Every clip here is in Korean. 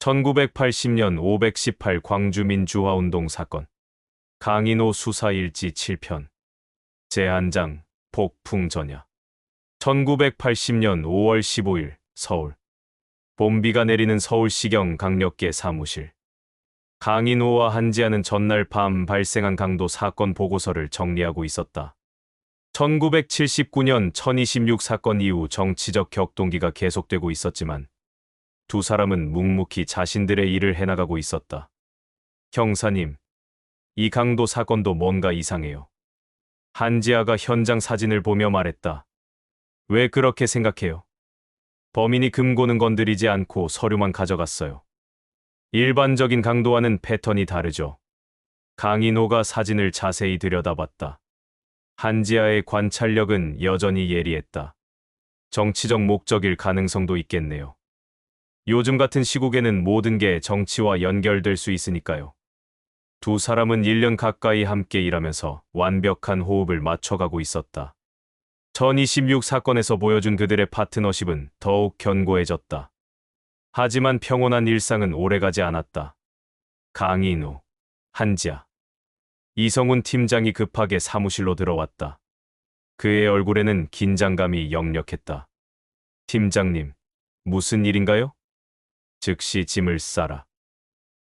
1980년 518 광주 민주화운동 사건. 강인호 수사일지 7편. 제한장, 폭풍전야. 1980년 5월 15일 서울. 봄비가 내리는 서울시경 강력계 사무실. 강인호와 한지아는 전날 밤 발생한 강도 사건 보고서를 정리하고 있었다. 1979년 1026 사건 이후 정치적 격동기가 계속되고 있었지만 두 사람은 묵묵히 자신들의 일을 해나가고 있었다. 형사님, 이 강도 사건도 뭔가 이상해요. 한지아가 현장 사진을 보며 말했다. 왜 그렇게 생각해요? 범인이 금고는 건드리지 않고 서류만 가져갔어요. 일반적인 강도와는 패턴이 다르죠. 강인호가 사진을 자세히 들여다봤다. 한지아의 관찰력은 여전히 예리했다. 정치적 목적일 가능성도 있겠네요. 요즘 같은 시국에는 모든 게 정치와 연결될 수 있으니까요. 두 사람은 1년 가까이 함께 일하면서 완벽한 호흡을 맞춰가고 있었다. 1026 사건에서 보여준 그들의 파트너십은 더욱 견고해졌다. 하지만 평온한 일상은 오래가지 않았다. 강인호, 한지아. 이성훈 팀장이 급하게 사무실로 들어왔다. 그의 얼굴에는 긴장감이 역력했다. 팀장님, 무슨 일인가요? 즉시 짐을 싸라.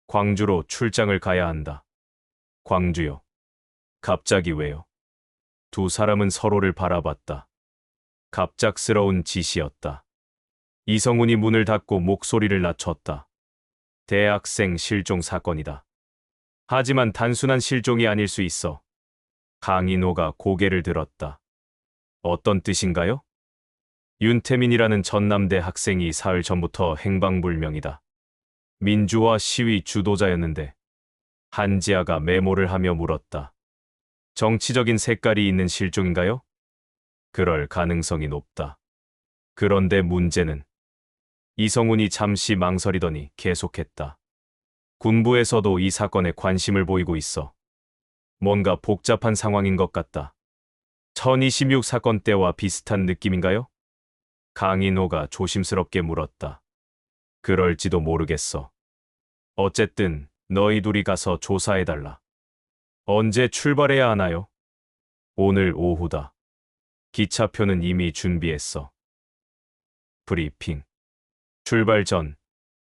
광주로 출장을 가야 한다. 광주요? 갑자기 왜요? 두 사람은 서로를 바라봤다. 갑작스러운 지시였다. 이성훈이 문을 닫고 목소리를 낮췄다. 대학생 실종 사건이다. 하지만 단순한 실종이 아닐 수 있어. 강인호가 고개를 들었다. 어떤 뜻인가요? 윤태민이라는 전남대 학생이 사흘 전부터 행방불명이다. 민주화 시위 주도자였는데 한지아가 메모를 하며 물었다. 정치적인 색깔이 있는 실종인가요? 그럴 가능성이 높다. 그런데 문제는 이성훈이 잠시 망설이더니 계속했다. 군부에서도 이 사건에 관심을 보이고 있어. 뭔가 복잡한 상황인 것 같다. 1026 사건 때와 비슷한 느낌인가요? 강인호가 조심스럽게 물었다. 그럴지도 모르겠어. 어쨌든 너희 둘이 가서 조사해달라. 언제 출발해야 하나요? 오늘 오후다. 기차표는 이미 준비했어. 브리핑. 출발 전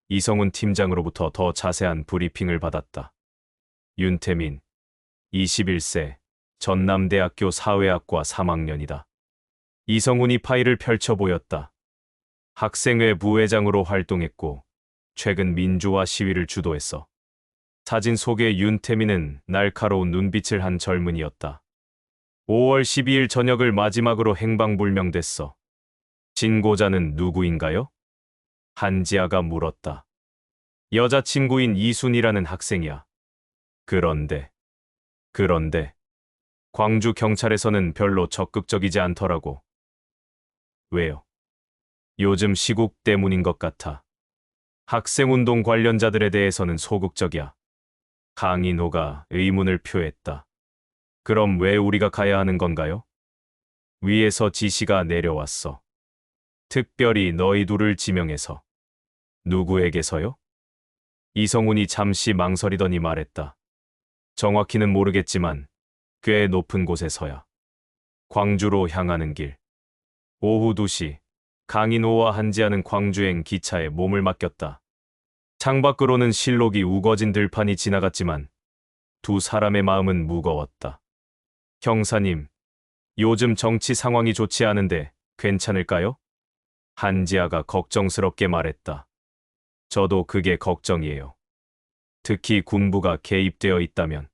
이성훈 팀장으로부터 더 자세한 브리핑을 받았다. 윤태민, 21세, 전남대학교 사회학과 3학년이다. 이성훈이 파일을 펼쳐 보였다. 학생회 부회장으로 활동했고 최근 민주화 시위를 주도했어. 사진 속의 윤태민은 날카로운 눈빛을 한 젊은이였다. 5월 12일 저녁을 마지막으로 행방불명됐어. 진고자는 누구인가요? 한지아가 물었다. 여자친구인 이순이라는 학생이야. 그런데 광주 경찰에서는 별로 적극적이지 않더라고. 왜요? 요즘 시국 때문인 것 같아. 학생운동 관련자들에 대해서는 소극적이야. 강인호가 의문을 표했다. 그럼 왜 우리가 가야 하는 건가요? 위에서 지시가 내려왔어. 특별히 너희 둘을 지명해서. 누구에게서요? 이성훈이 잠시 망설이더니 말했다. 정확히는 모르겠지만 꽤 높은 곳에서야. 광주로 향하는 길. 오후 2시, 강인호와 한지아는 광주행 기차에 몸을 맡겼다. 창밖으로는 실록이 우거진 들판이 지나갔지만 두 사람의 마음은 무거웠다. 형사님, 요즘 정치 상황이 좋지 않은데 괜찮을까요? 한지아가 걱정스럽게 말했다. 저도 그게 걱정이에요. 특히 군부가 개입되어 있다면.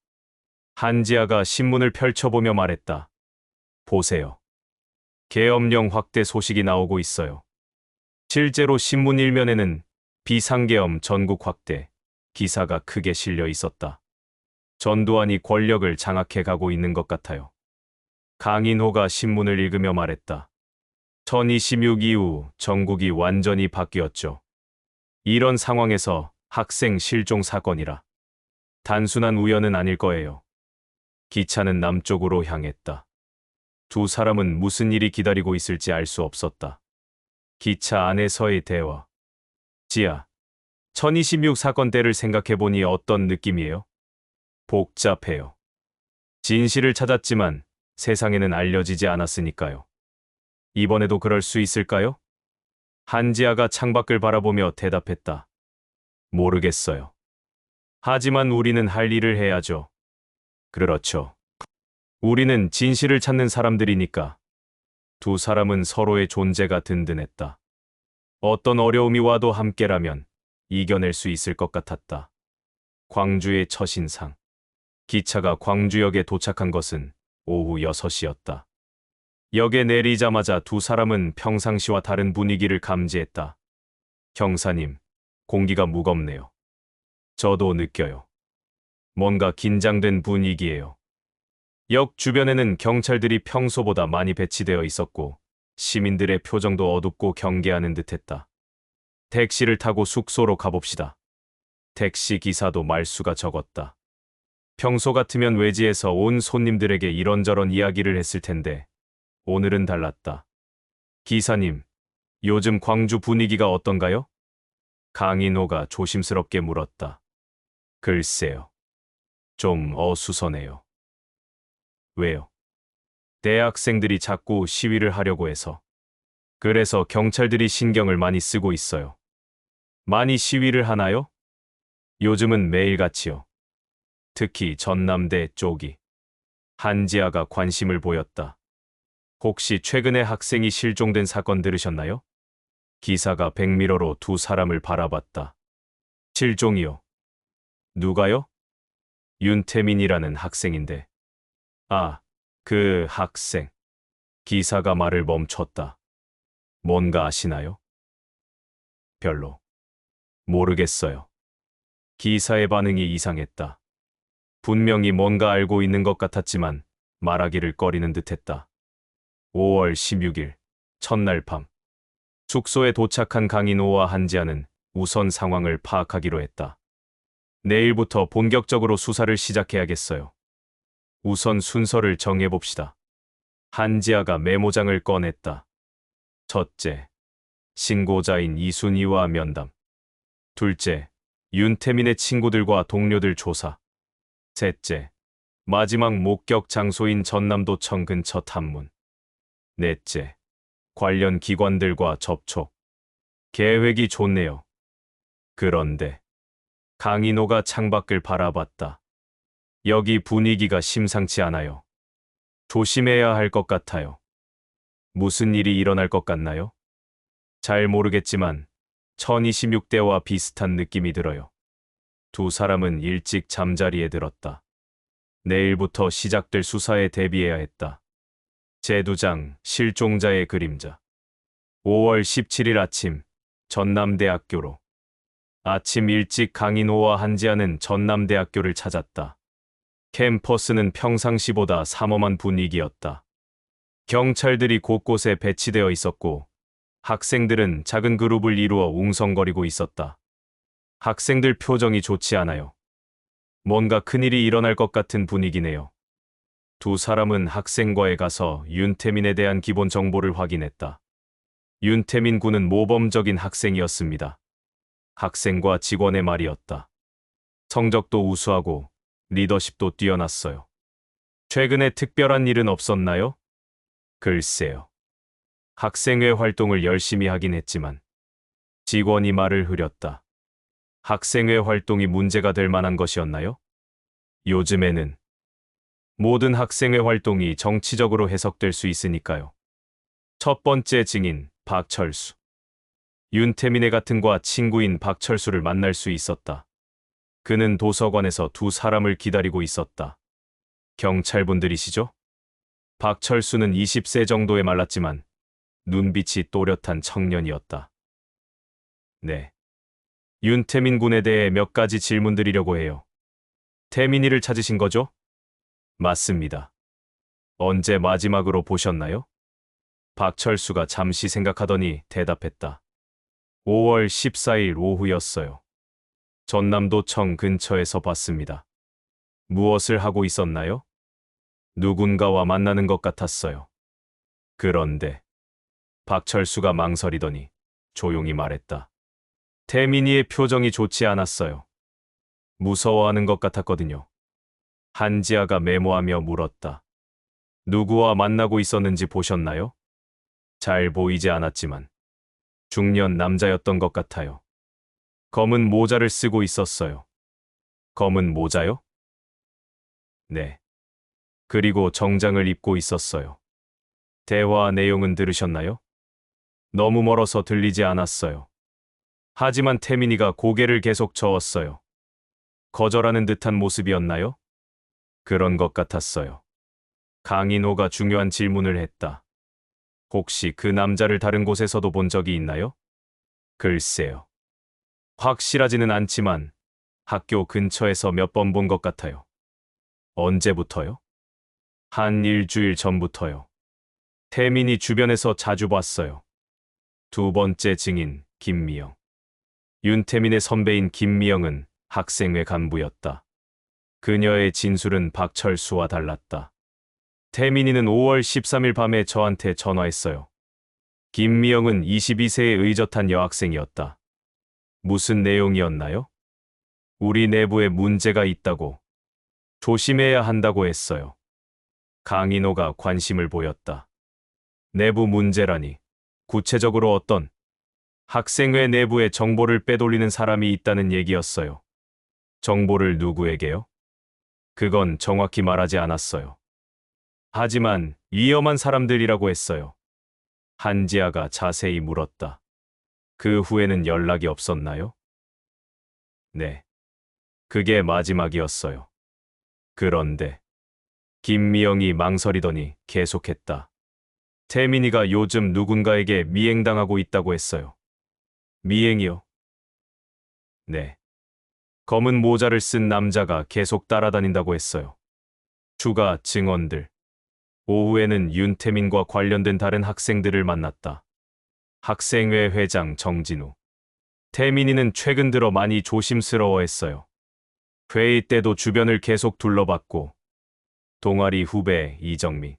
한지아가 신문을 펼쳐보며 말했다. 보세요. 계엄령 확대 소식이 나오고 있어요. 실제로 신문 일면에는 비상계엄 전국 확대 기사가 크게 실려 있었다. 전두환이 권력을 장악해 가고 있는 것 같아요. 강인호가 신문을 읽으며 말했다. 1026 이후 전국이 완전히 바뀌었죠. 이런 상황에서 학생 실종 사건이라 단순한 우연은 아닐 거예요. 기차는 남쪽으로 향했다. 두 사람은 무슨 일이 기다리고 있을지 알 수 없었다. 기차 안에서의 대화. 지아, 1026 사건 때를 생각해보니 어떤 느낌이에요? 복잡해요. 진실을 찾았지만 세상에는 알려지지 않았으니까요. 이번에도 그럴 수 있을까요? 한지아가 창밖을 바라보며 대답했다. 모르겠어요. 하지만 우리는 할 일을 해야죠. 그렇죠. 우리는 진실을 찾는 사람들이니까. 두 사람은 서로의 존재가 든든했다. 어떤 어려움이 와도 함께라면 이겨낼 수 있을 것 같았다. 광주의 첫인상. 기차가 광주역에 도착한 것은 오후 6시였다. 역에 내리자마자 두 사람은 평상시와 다른 분위기를 감지했다. 형사님, 공기가 무겁네요. 저도 느껴요. 뭔가 긴장된 분위기예요. 역 주변에는 경찰들이 평소보다 많이 배치되어 있었고 시민들의 표정도 어둡고 경계하는 듯했다. 택시를 타고 숙소로 가봅시다. 택시 기사도 말수가 적었다. 평소 같으면 외지에서 온 손님들에게 이런저런 이야기를 했을 텐데 오늘은 달랐다. 기사님, 요즘 광주 분위기가 어떤가요? 강인호가 조심스럽게 물었다. 글쎄요. 좀 어수선해요. 왜요? 대학생들이 자꾸 시위를 하려고 해서. 그래서 경찰들이 신경을 많이 쓰고 있어요. 많이 시위를 하나요? 요즘은 매일같이요. 특히 전남대 쪽이. 한지아가 관심을 보였다. 혹시 최근에 학생이 실종된 사건 들으셨나요? 기사가 백미러로 두 사람을 바라봤다. 실종이요? 누가요? 윤태민이라는 학생인데. 아, 그 학생. 기사가 말을 멈췄다. 뭔가 아시나요? 별로. 모르겠어요. 기사의 반응이 이상했다. 분명히 뭔가 알고 있는 것 같았지만 말하기를 꺼리는 듯했다. 5월 16일, 첫날 밤. 숙소에 도착한 강인호와 한지아는 우선 상황을 파악하기로 했다. 내일부터 본격적으로 수사를 시작해야겠어요. 우선 순서를 정해봅시다. 한지아가 메모장을 꺼냈다. 첫째, 신고자인 이순희와 면담. 둘째, 윤태민의 친구들과 동료들 조사. 셋째, 마지막 목격 장소인 전남도청 근처 탐문. 넷째, 관련 기관들과 접촉. 계획이 좋네요. 그런데 강인호가 창밖을 바라봤다. 여기 분위기가 심상치 않아요. 조심해야 할 것 같아요. 무슨 일이 일어날 것 같나요? 잘 모르겠지만 1026대와 비슷한 느낌이 들어요. 두 사람은 일찍 잠자리에 들었다. 내일부터 시작될 수사에 대비해야 했다. 제2장 실종자의 그림자. 5월 17일 아침 전남대학교로. 아침 일찍 강인호와 한지아는 전남대학교를 찾았다. 캠퍼스는 평상시보다 삼엄한 분위기였다. 경찰들이 곳곳에 배치되어 있었고 학생들은 작은 그룹을 이루어 웅성거리고 있었다. 학생들 표정이 좋지 않아요. 뭔가 큰일이 일어날 것 같은 분위기네요. 두 사람은 학생과에 가서 윤태민에 대한 기본 정보를 확인했다. 윤태민 군은 모범적인 학생이었습니다. 학생과 직원의 말이었다. 성적도 우수하고 리더십도 뛰어났어요. 최근에 특별한 일은 없었나요? 글쎄요. 학생회 활동을 열심히 하긴 했지만 직원이 말을 흐렸다. 학생회 활동이 문제가 될 만한 것이었나요? 요즘에는 모든 학생회 활동이 정치적으로 해석될 수 있으니까요. 첫 번째 증인 박철수. 윤태민의 같은 과 친구인 박철수를 만날 수 있었다. 그는 도서관에서 두 사람을 기다리고 있었다. 경찰분들이시죠? 박철수는 20세 정도에 말랐지만 눈빛이 또렷한 청년이었다. 네. 윤태민 군에 대해 몇 가지 질문드리려고 해요. 태민이를 찾으신 거죠? 맞습니다. 언제 마지막으로 보셨나요? 박철수가 잠시 생각하더니 대답했다. 5월 14일 오후였어요. 전남도청 근처에서 봤습니다. 무엇을 하고 있었나요? 누군가와 만나는 것 같았어요. 그런데 박철수가 망설이더니 조용히 말했다. 태민이의 표정이 좋지 않았어요. 무서워하는 것 같았거든요. 한지아가 메모하며 물었다. 누구와 만나고 있었는지 보셨나요? 잘 보이지 않았지만 중년 남자였던 것 같아요. 검은 모자를 쓰고 있었어요. 검은 모자요? 네. 그리고 정장을 입고 있었어요. 대화 내용은 들으셨나요? 너무 멀어서 들리지 않았어요. 하지만 태민이가 고개를 계속 저었어요. 거절하는 듯한 모습이었나요? 그런 것 같았어요. 강인호가 중요한 질문을 했다. 혹시 그 남자를 다른 곳에서도 본 적이 있나요? 글쎄요. 확실하지는 않지만 학교 근처에서 몇 번 본 것 같아요. 언제부터요? 한 일주일 전부터요. 태민이 주변에서 자주 봤어요. 두 번째 증인 김미영. 윤태민의 선배인 김미영은 학생회 간부였다. 그녀의 진술은 박철수와 달랐다. 태민이는 5월 13일 밤에 저한테 전화했어요. 김미영은 22세의 의젓한 여학생이었다. 무슨 내용이었나요? 우리 내부에 문제가 있다고. 조심해야 한다고 했어요. 강인호가 관심을 보였다. 내부 문제라니. 구체적으로 어떤? 학생회 내부에 정보를 빼돌리는 사람이 있다는 얘기였어요. 정보를 누구에게요? 그건 정확히 말하지 않았어요. 하지만 위험한 사람들이라고 했어요. 한지아가 자세히 물었다. 그 후에는 연락이 없었나요? 네. 그게 마지막이었어요. 그런데 김미영이 망설이더니 계속했다. 태민이가 요즘 누군가에게 미행당하고 있다고 했어요. 미행이요? 네. 검은 모자를 쓴 남자가 계속 따라다닌다고 했어요. 추가 증언들. 오후에는 윤태민과 관련된 다른 학생들을 만났다. 학생회 회장 정진우. 태민이는 최근 들어 많이 조심스러워했어요. 회의 때도 주변을 계속 둘러봤고, 동아리 후배 이정미.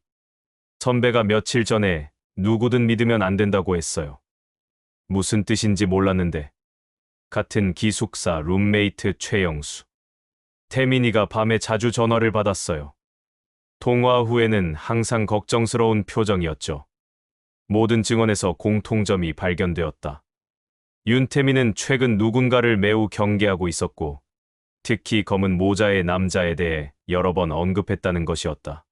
선배가 며칠 전에 누구든 믿으면 안 된다고 했어요. 무슨 뜻인지 몰랐는데, 같은 기숙사 룸메이트 최영수. 태민이가 밤에 자주 전화를 받았어요. 통화 후에는 항상 걱정스러운 표정이었죠. 모든 증언에서 공통점이 발견되었다. 윤태민은 최근 누군가를 매우 경계하고 있었고, 특히 검은 모자의 남자에 대해 여러 번 언급했다는 것이었다.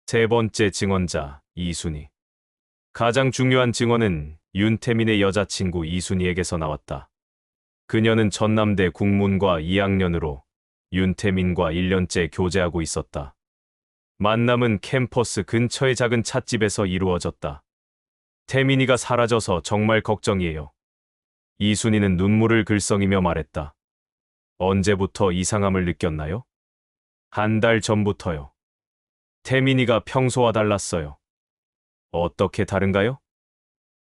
세 번째 증언자 이순희. 가장 중요한 증언은 윤태민의 여자친구 이순희에게서 나왔다. 그녀는 전남대 국문과 2학년으로 윤태민과 1년째 교제하고 있었다. 만남은 캠퍼스 근처의 작은 찻집에서 이루어졌다. 태민이가 사라져서 정말 걱정이에요. 이순희는 눈물을 글썽이며 말했다. 언제부터 이상함을 느꼈나요? 한 달 전부터요. 태민이가 평소와 달랐어요. 어떻게 다른가요?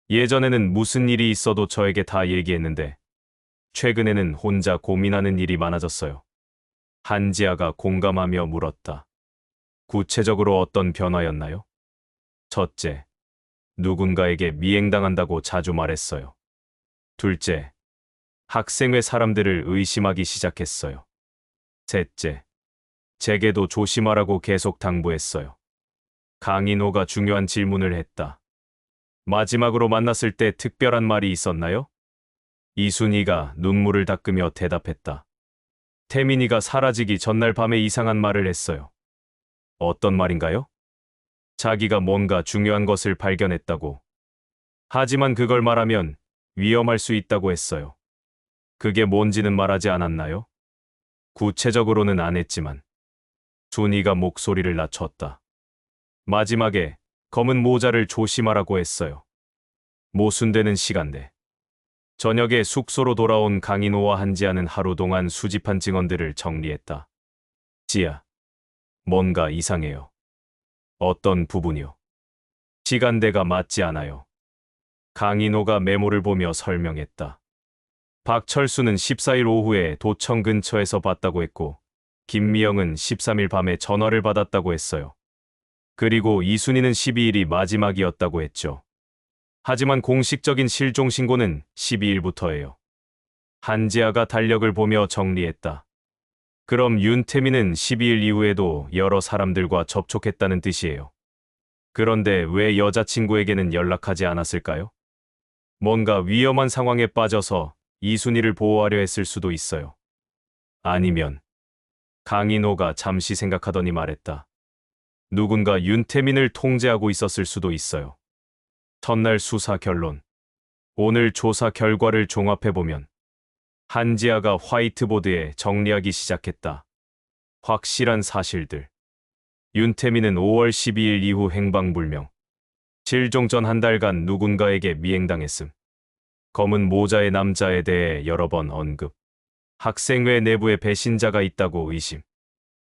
예전에는 무슨 일이 있어도 저에게 다 얘기했는데, 최근에는 혼자 고민하는 일이 많아졌어요. 한지아가 공감하며 물었다. 구체적으로 어떤 변화였나요? 첫째, 누군가에게 미행당한다고 자주 말했어요. 둘째, 학생회 사람들을 의심하기 시작했어요. 셋째, 제게도 조심하라고 계속 당부했어요. 강인호가 중요한 질문을 했다. 마지막으로 만났을 때 특별한 말이 있었나요? 이순희가 눈물을 닦으며 대답했다. 태민이가 사라지기 전날 밤에 이상한 말을 했어요. 어떤 말인가요? 자기가 뭔가 중요한 것을 발견했다고. 하지만 그걸 말하면 위험할 수 있다고 했어요. 그게 뭔지는 말하지 않았나요? 구체적으로는 안 했지만. 순이가 목소리를 낮췄다. 마지막에 검은 모자를 조심하라고 했어요. 모순되는 시간대. 저녁에 숙소로 돌아온 강인호와 한지아는 하루 동안 수집한 증언들을 정리했다. 지아, 뭔가 이상해요. 어떤 부분이요? 시간대가 맞지 않아요. 강인호가 메모를 보며 설명했다. 박철수는 14일 오후에 도청 근처에서 봤다고 했고, 김미영은 13일 밤에 전화를 받았다고 했어요. 그리고 이순희는 12일이 마지막이었다고 했죠. 하지만 공식적인 실종 신고는 12일부터예요. 한지아가 달력을 보며 정리했다. 그럼 윤태민은 12일 이후에도 여러 사람들과 접촉했다는 뜻이에요. 그런데 왜 여자친구에게는 연락하지 않았을까요? 뭔가 위험한 상황에 빠져서 이순희를 보호하려 했을 수도 있어요. 아니면 강인호가 잠시 생각하더니 말했다. 누군가 윤태민을 통제하고 있었을 수도 있어요. 첫날 수사 결론. 오늘 조사 결과를 종합해보면 한지아가 화이트보드에 정리하기 시작했다. 확실한 사실들. 윤태민은 5월 12일 이후 행방불명. 실종 전 한 달간 누군가에게 미행당했음. 검은 모자의 남자에 대해 여러 번 언급. 학생회 내부에 배신자가 있다고 의심.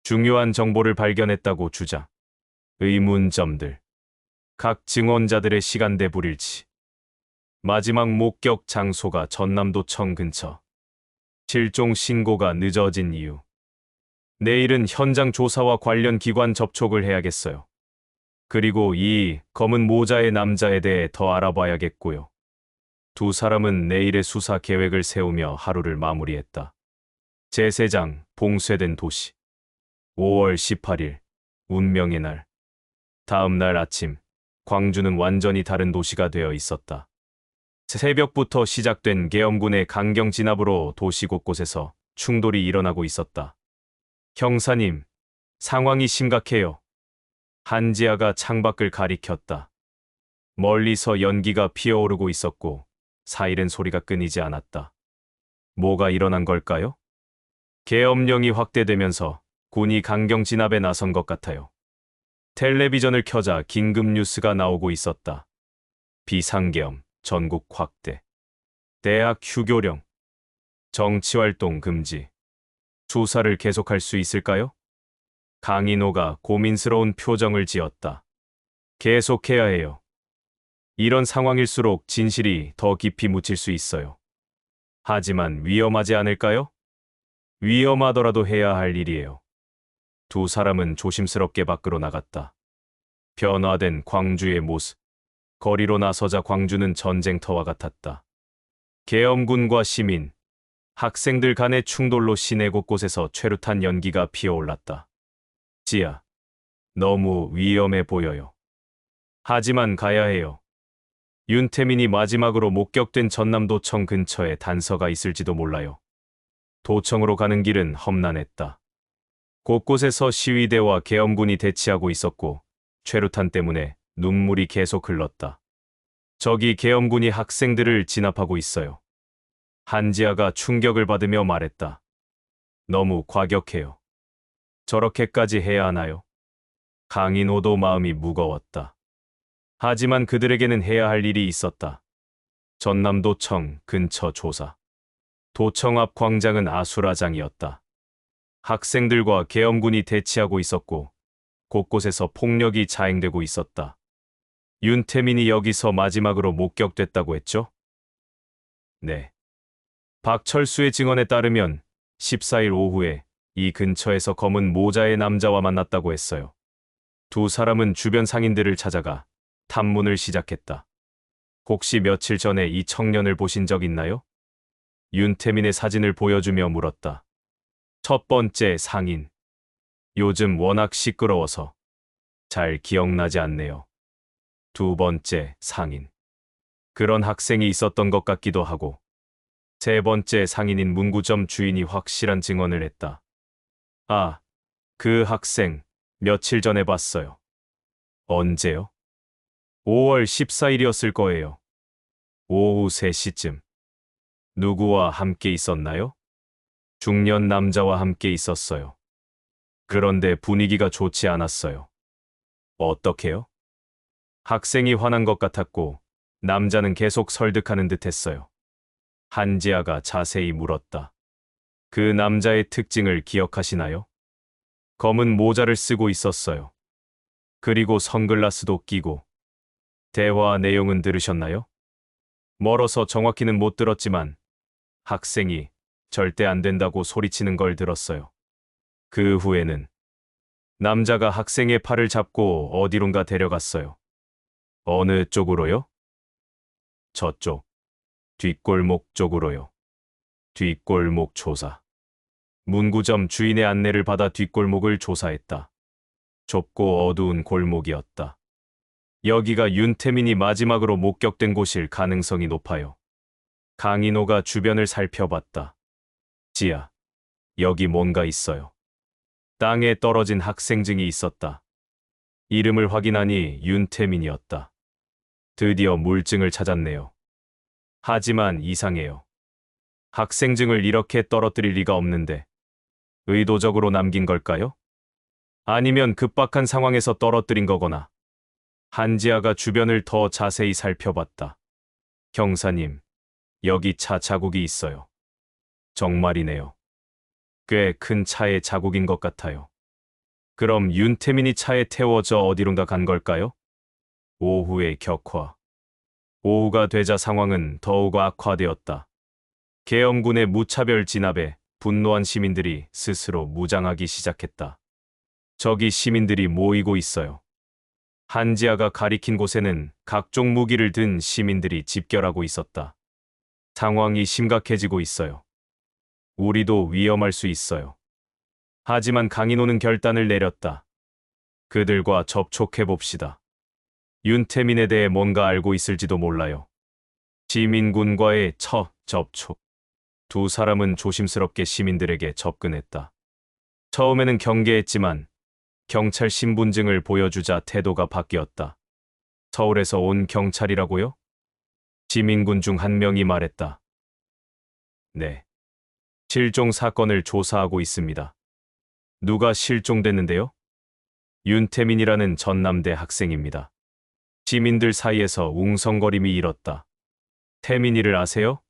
중요한 정보를 발견했다고 주장. 의문점들. 각 증언자들의 시간대 불일치. 마지막 목격 장소가 전남도청 근처. 실종 신고가 늦어진 이유. 내일은 현장 조사와 관련 기관 접촉을 해야겠어요. 그리고 이 검은 모자의 남자에 대해 더 알아봐야겠고요. 두 사람은 내일의 수사 계획을 세우며 하루를 마무리했다. 제세장, 봉쇄된 도시. 5월 18일, 운명의 날. 다음 날 아침, 광주는 완전히 다른 도시가 되어 있었다. 새벽부터 시작된 계엄군의 강경 진압으로 도시 곳곳에서 충돌이 일어나고 있었다. 형사님, 상황이 심각해요. 한지아가 창밖을 가리켰다. 멀리서 연기가 피어오르고 있었고 사이렌 소리가 끊이지 않았다. 뭐가 일어난 걸까요? 계엄령이 확대되면서 군이 강경 진압에 나선 것 같아요. 텔레비전을 켜자 긴급 뉴스가 나오고 있었다. 비상계엄, 전국 확대. 대학 휴교령. 정치활동 금지. 수사를 계속할 수 있을까요? 강인호가 고민스러운 표정을 지었다. 계속해야 해요. 이런 상황일수록 진실이 더 깊이 묻힐 수 있어요. 하지만 위험하지 않을까요? 위험하더라도 해야 할 일이에요. 두 사람은 조심스럽게 밖으로 나갔다. 변화된 광주의 모습. 거리로 나서자 광주는 전쟁터와 같았다. 계엄군과 시민, 학생들 간의 충돌로 시내 곳곳에서 최루탄 연기가 피어올랐다. 지아, 너무 위험해 보여요. 하지만 가야 해요. 윤태민이 마지막으로 목격된 전남도청 근처에 단서가 있을지도 몰라요. 도청으로 가는 길은 험난했다. 곳곳에서 시위대와 계엄군이 대치하고 있었고 최루탄 때문에 눈물이 계속 흘렀다. 저기 계엄군이 학생들을 진압하고 있어요. 한지아가 충격을 받으며 말했다. 너무 과격해요. 저렇게까지 해야 하나요? 강인호도 마음이 무거웠다. 하지만 그들에게는 해야 할 일이 있었다. 전남도청 근처 조사. 도청 앞 광장은 아수라장이었다. 학생들과 계엄군이 대치하고 있었고 곳곳에서 폭력이 자행되고 있었다. 윤태민이 여기서 마지막으로 목격됐다고 했죠? 네. 박철수의 증언에 따르면 14일 오후에 이 근처에서 검은 모자의 남자와 만났다고 했어요. 두 사람은 주변 상인들을 찾아가 탐문을 시작했다. 혹시 며칠 전에 이 청년을 보신 적 있나요? 윤태민의 사진을 보여주며 물었다. 첫 번째 상인. 요즘 워낙 시끄러워서 잘 기억나지 않네요. 두 번째 상인. 그런 학생이 있었던 것 같기도 하고. 세 번째 상인인 문구점 주인이 확실한 증언을 했다. 아, 그 학생 며칠 전에 봤어요. 언제요? 5월 14일이었을 거예요. 오후 3시쯤. 누구와 함께 있었나요? 중년 남자와 함께 있었어요. 그런데 분위기가 좋지 않았어요. 어떻게요? 학생이 화난 것 같았고 남자는 계속 설득하는 듯 했어요. 한지아가 자세히 물었다. 그 남자의 특징을 기억하시나요? 검은 모자를 쓰고 있었어요. 그리고 선글라스도 끼고. 대화 내용은 들으셨나요? 멀어서 정확히는 못 들었지만 학생이 절대 안 된다고 소리치는 걸 들었어요. 그 후에는 남자가 학생의 팔을 잡고 어디론가 데려갔어요. 어느 쪽으로요? 저쪽. 뒷골목 쪽으로요. 뒷골목 조사. 문구점 주인의 안내를 받아 뒷골목을 조사했다. 좁고 어두운 골목이었다. 여기가 윤태민이 마지막으로 목격된 곳일 가능성이 높아요. 강인호가 주변을 살펴봤다. 지야, 여기 뭔가 있어요. 땅에 떨어진 학생증이 있었다. 이름을 확인하니 윤태민이었다. 드디어 물증을 찾았네요. 하지만 이상해요. 학생증을 이렇게 떨어뜨릴 리가 없는데 의도적으로 남긴 걸까요? 아니면 급박한 상황에서 떨어뜨린 거거나. 한지아가 주변을 더 자세히 살펴봤다. 형사님, 여기 차 자국이 있어요. 정말이네요. 꽤 큰 차의 자국인 것 같아요. 그럼 윤태민이 차에 태워져 어디론가 간 걸까요? 오후의 격화. 오후가 되자 상황은 더욱 악화되었다. 계엄군의 무차별 진압에 분노한 시민들이 스스로 무장하기 시작했다. 저기 시민들이 모이고 있어요. 한지아가 가리킨 곳에는 각종 무기를 든 시민들이 집결하고 있었다. 상황이 심각해지고 있어요. 우리도 위험할 수 있어요. 하지만 강인호는 결단을 내렸다. 그들과 접촉해 봅시다. 윤태민에 대해 뭔가 알고 있을지도 몰라요. 지민군과의 첫 접촉. 두 사람은 조심스럽게 시민들에게 접근했다. 처음에는 경계했지만 경찰 신분증을 보여주자 태도가 바뀌었다. 서울에서 온 경찰이라고요? 지민군 중 한 명이 말했다. 네. 실종 사건을 조사하고 있습니다. 누가 실종됐는데요? 윤태민이라는 전남대 학생입니다. 시민들 사이에서 웅성거림이 일었다. 태민이를 아세요?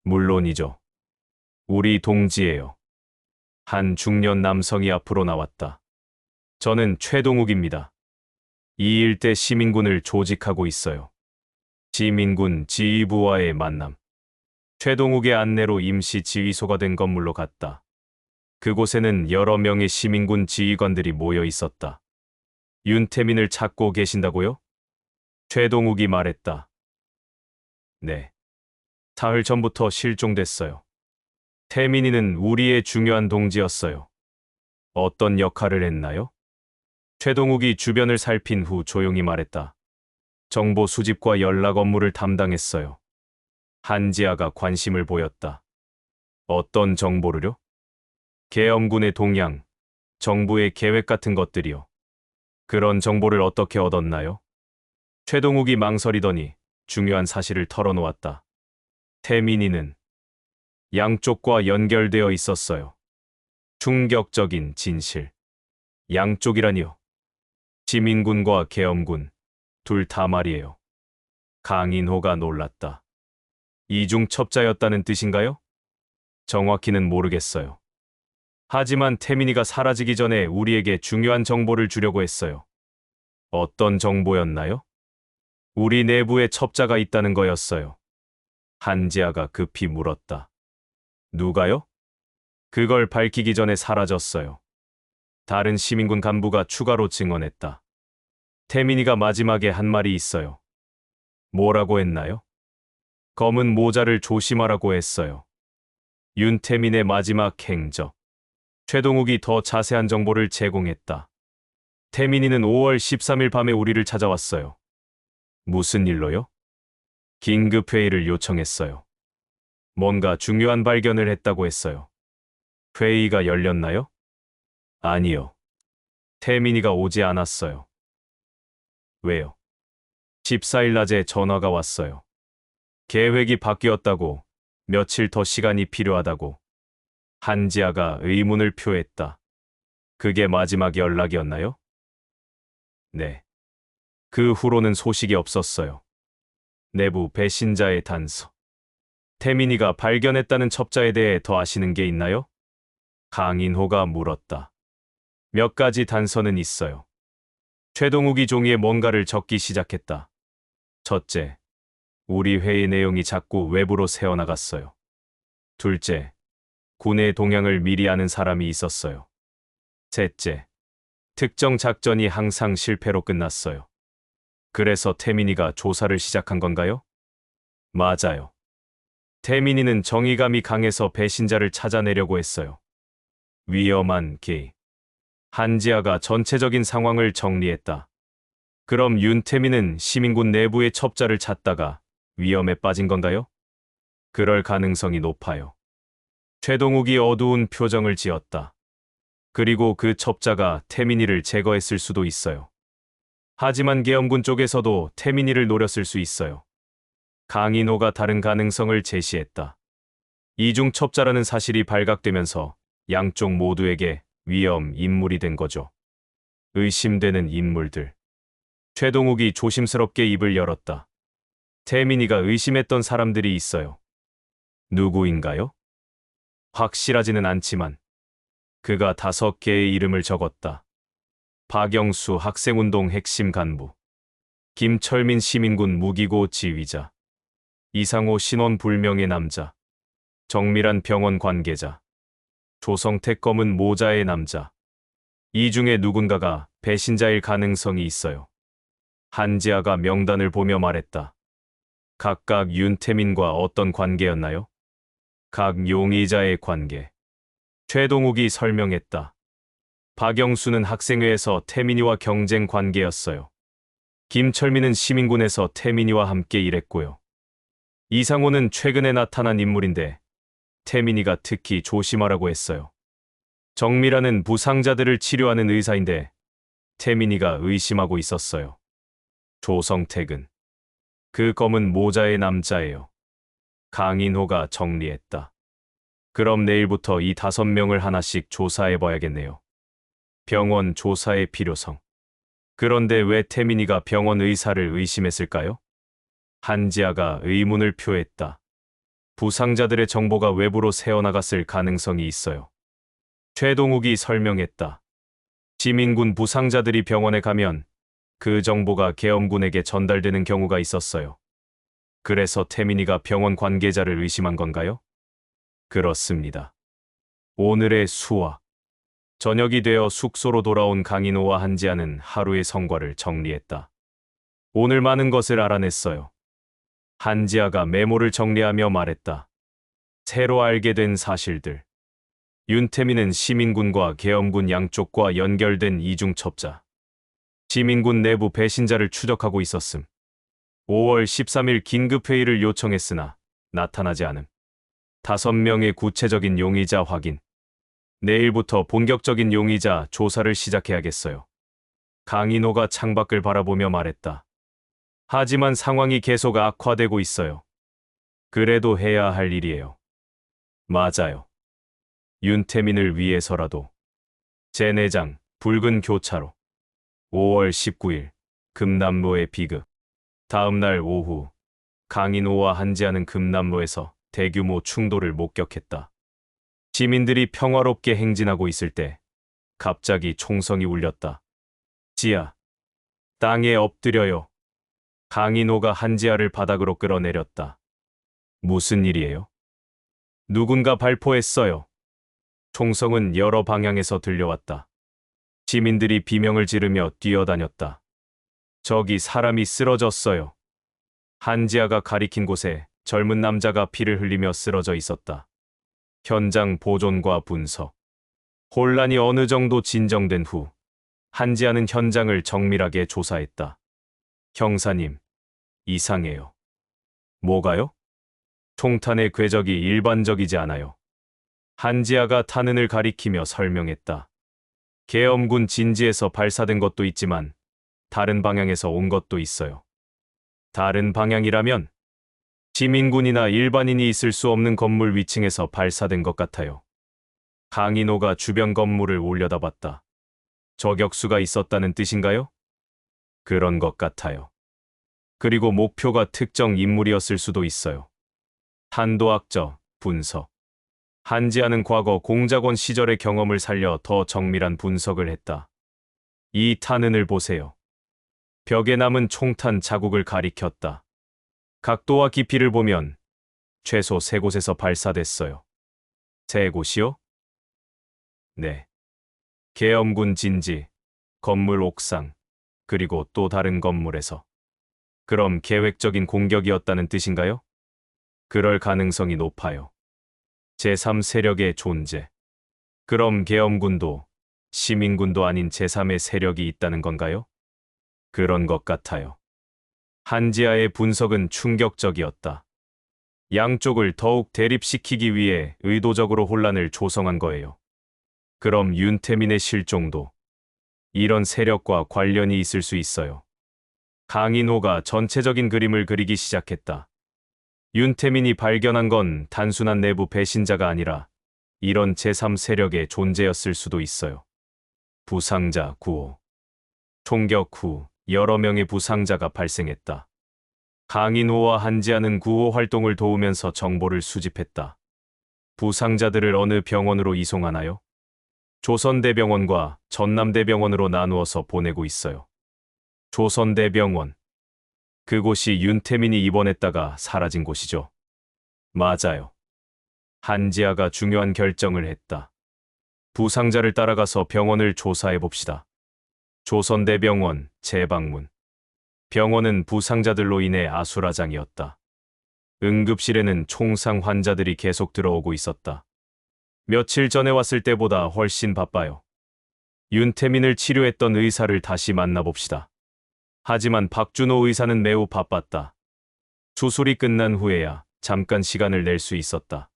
물론이죠. 우리 동지예요. 한 중년 남성이 앞으로 나왔다. 저는 최동욱입니다. 이 일대 시민군을 조직하고 있어요. 시민군 지휘부와의 만남. 최동욱의 안내로 임시 지휘소가 된 건물로 갔다. 그곳에는 여러 명의 시민군 지휘관들이 모여 있었다. 윤태민을 찾고 계신다고요? 최동욱이 말했다. 네. 사흘 전부터 실종됐어요. 태민이는 우리의 중요한 동지였어요. 어떤 역할을 했나요? 최동욱이 주변을 살핀 후 조용히 말했다. 정보 수집과 연락 업무를 담당했어요. 한지아가 관심을 보였다. 어떤 정보를요? 계엄군의 동향, 정부의 계획 같은 것들이요. 그런 정보를 어떻게 얻었나요? 최동욱이 망설이더니 중요한 사실을 털어놓았다. 태민이는 양쪽과 연결되어 있었어요. 충격적인 진실. 양쪽이라니요. 지민군과 계엄군, 둘 다 말이에요. 강인호가 놀랐다. 이중 첩자였다는 뜻인가요? 정확히는 모르겠어요. 하지만 태민이가 사라지기 전에 우리에게 중요한 정보를 주려고 했어요. 어떤 정보였나요? 우리 내부에 첩자가 있다는 거였어요. 한지아가 급히 물었다. 누가요? 그걸 밝히기 전에 사라졌어요. 다른 시민군 간부가 추가로 증언했다. 태민이가 마지막에 한 말이 있어요. 뭐라고 했나요? 검은 모자를 조심하라고 했어요. 윤태민의 마지막 행적. 최동욱이 더 자세한 정보를 제공했다. 태민이는 5월 13일 밤에 우리를 찾아왔어요. 무슨 일로요? 긴급 회의를 요청했어요. 뭔가 중요한 발견을 했다고 했어요. 회의가 열렸나요? 아니요. 태민이가 오지 않았어요. 왜요? 14일 낮에 전화가 왔어요. 계획이 바뀌었다고, 며칠 더 시간이 필요하다고. 한지아가 의문을 표했다. 그게 마지막 연락이었나요? 네. 그 후로는 소식이 없었어요. 내부 배신자의 단서. 태민이가 발견했다는 첩자에 대해 더 아시는 게 있나요? 강인호가 물었다. 몇 가지 단서는 있어요. 최동욱이 종이에 뭔가를 적기 시작했다. 첫째, 우리 회의 내용이 자꾸 외부로 새어나갔어요. 둘째, 군의 동향을 미리 아는 사람이 있었어요. 셋째, 특정 작전이 항상 실패로 끝났어요. 그래서 태민이가 조사를 시작한 건가요? 맞아요. 태민이는 정의감이 강해서 배신자를 찾아내려고 했어요. 위험한 기. 한지아가 전체적인 상황을 정리했다. 그럼 윤태민은 시민군 내부의 첩자를 찾다가 위험에 빠진 건가요? 그럴 가능성이 높아요. 최동욱이 어두운 표정을 지었다. 그리고 그 첩자가 태민이를 제거했을 수도 있어요. 하지만 계엄군 쪽에서도 태민이를 노렸을 수 있어요. 강인호가 다른 가능성을 제시했다. 이중 첩자라는 사실이 발각되면서 양쪽 모두에게 위험 인물이 된 거죠. 의심되는 인물들. 최동욱이 조심스럽게 입을 열었다. 태민이가 의심했던 사람들이 있어요. 누구인가요? 확실하지는 않지만 그가 5개의 이름을 적었다. 박영수 학생운동 핵심 간부, 김철민 시민군 무기고 지휘자, 이상호 신원 불명의 남자, 정밀한 병원 관계자, 조성택 검은 모자의 남자. 이 중에 누군가가 배신자일 가능성이 있어요. 한지아가 명단을 보며 말했다. 각각 윤태민과 어떤 관계였나요? 각 용의자의 관계. 최동욱이 설명했다. 박영수는 학생회에서 태민이와 경쟁 관계였어요. 김철민은 시민군에서 태민이와 함께 일했고요. 이상호는 최근에 나타난 인물인데 태민이가 특히 조심하라고 했어요. 정미라는 부상자들을 치료하는 의사인데 태민이가 의심하고 있었어요. 조성택은 그 검은 모자의 남자예요. 강인호가 정리했다. 그럼 내일부터 이 5명을 하나씩 조사해봐야겠네요. 병원 조사의 필요성. 그런데 왜 태민이가 병원 의사를 의심했을까요? 한지아가 의문을 표했다. 부상자들의 정보가 외부로 새어나갔을 가능성이 있어요. 최동욱이 설명했다. 시민군 부상자들이 병원에 가면 그 정보가 계엄군에게 전달되는 경우가 있었어요. 그래서 태민이가 병원 관계자를 의심한 건가요? 그렇습니다. 오늘의 수화. 저녁이 되어 숙소로 돌아온 강인호와 한지아는 하루의 성과를 정리했다. 오늘 많은 것을 알아냈어요. 한지아가 메모를 정리하며 말했다. 새로 알게 된 사실들. 윤태민은 시민군과 계엄군 양쪽과 연결된 이중첩자. 시민군 내부 배신자를 추적하고 있었음. 5월 13일 긴급회의를 요청했으나 나타나지 않음. 5명의 구체적인 용의자 확인. 내일부터 본격적인 용의자 조사를 시작해야겠어요. 강인호가 창밖을 바라보며 말했다. 하지만 상황이 계속 악화되고 있어요. 그래도 해야 할 일이에요. 맞아요. 윤태민을 위해서라도. 제 내장, 붉은 교차로. 5월 19일, 금남로의 비극. 다음 날 오후, 강인호와 한지아는 금남로에서 대규모 충돌을 목격했다. 시민들이 평화롭게 행진하고 있을 때 갑자기 총성이 울렸다. 지아, 땅에 엎드려요. 강인호가 한지아를 바닥으로 끌어내렸다. 무슨 일이에요? 누군가 발포했어요. 총성은 여러 방향에서 들려왔다. 시민들이 비명을 지르며 뛰어다녔다. 저기 사람이 쓰러졌어요. 한지아가 가리킨 곳에 젊은 남자가 피를 흘리며 쓰러져 있었다. 현장 보존과 분석. 혼란이 어느 정도 진정된 후 한지아는 현장을 정밀하게 조사했다. 형사님, 이상해요. 뭐가요? 총탄의 궤적이 일반적이지 않아요. 한지아가 탄흔을 가리키며 설명했다. 계엄군 진지에서 발사된 것도 있지만 다른 방향에서 온 것도 있어요. 다른 방향이라면 시민군이나 일반인이 있을 수 없는 건물 위층에서 발사된 것 같아요. 강인호가 주변 건물을 올려다봤다. 저격수가 있었다는 뜻인가요? 그런 것 같아요. 그리고 목표가 특정 인물이었을 수도 있어요. 탄도학적 분석. 한지아는 과거 공작원 시절의 경험을 살려 더 정밀한 분석을 했다. 이 탄흔을 보세요. 벽에 남은 총탄 자국을 가리켰다. 각도와 깊이를 보면 최소 3곳에서 발사됐어요. 3곳이요? 네. 계엄군 진지, 건물 옥상, 그리고 또 다른 건물에서. 그럼 계획적인 공격이었다는 뜻인가요? 그럴 가능성이 높아요. 제3 세력의 존재. 그럼 계엄군도 시민군도 아닌 제3의 세력이 있다는 건가요? 그런 것 같아요. 한지아의 분석은 충격적이었다. 양쪽을 더욱 대립시키기 위해 의도적으로 혼란을 조성한 거예요. 그럼 윤태민의 실종도 이런 세력과 관련이 있을 수 있어요. 강인호가 전체적인 그림을 그리기 시작했다. 윤태민이 발견한 건 단순한 내부 배신자가 아니라 이런 제3 세력의 존재였을 수도 있어요. 부상자 구호. 총격 후 여러 명의 부상자가 발생했다. 강인호와 한지아는 구호 활동을 도우면서 정보를 수집했다. 부상자들을 어느 병원으로 이송하나요? 조선대병원과 전남대병원으로 나누어서 보내고 있어요. 조선대병원. 그곳이 윤태민이 입원했다가 사라진 곳이죠. 맞아요. 한지아가 중요한 결정을 했다. 부상자를 따라가서 병원을 조사해 봅시다. 조선대병원 재방문. 병원은 부상자들로 인해 아수라장이었다. 응급실에는 총상 환자들이 계속 들어오고 있었다. 며칠 전에 왔을 때보다 훨씬 바빠요. 윤태민을 치료했던 의사를 다시 만나봅시다. 하지만 박준호 의사는 매우 바빴다. 수술이 끝난 후에야 잠깐 시간을 낼 수 있었다.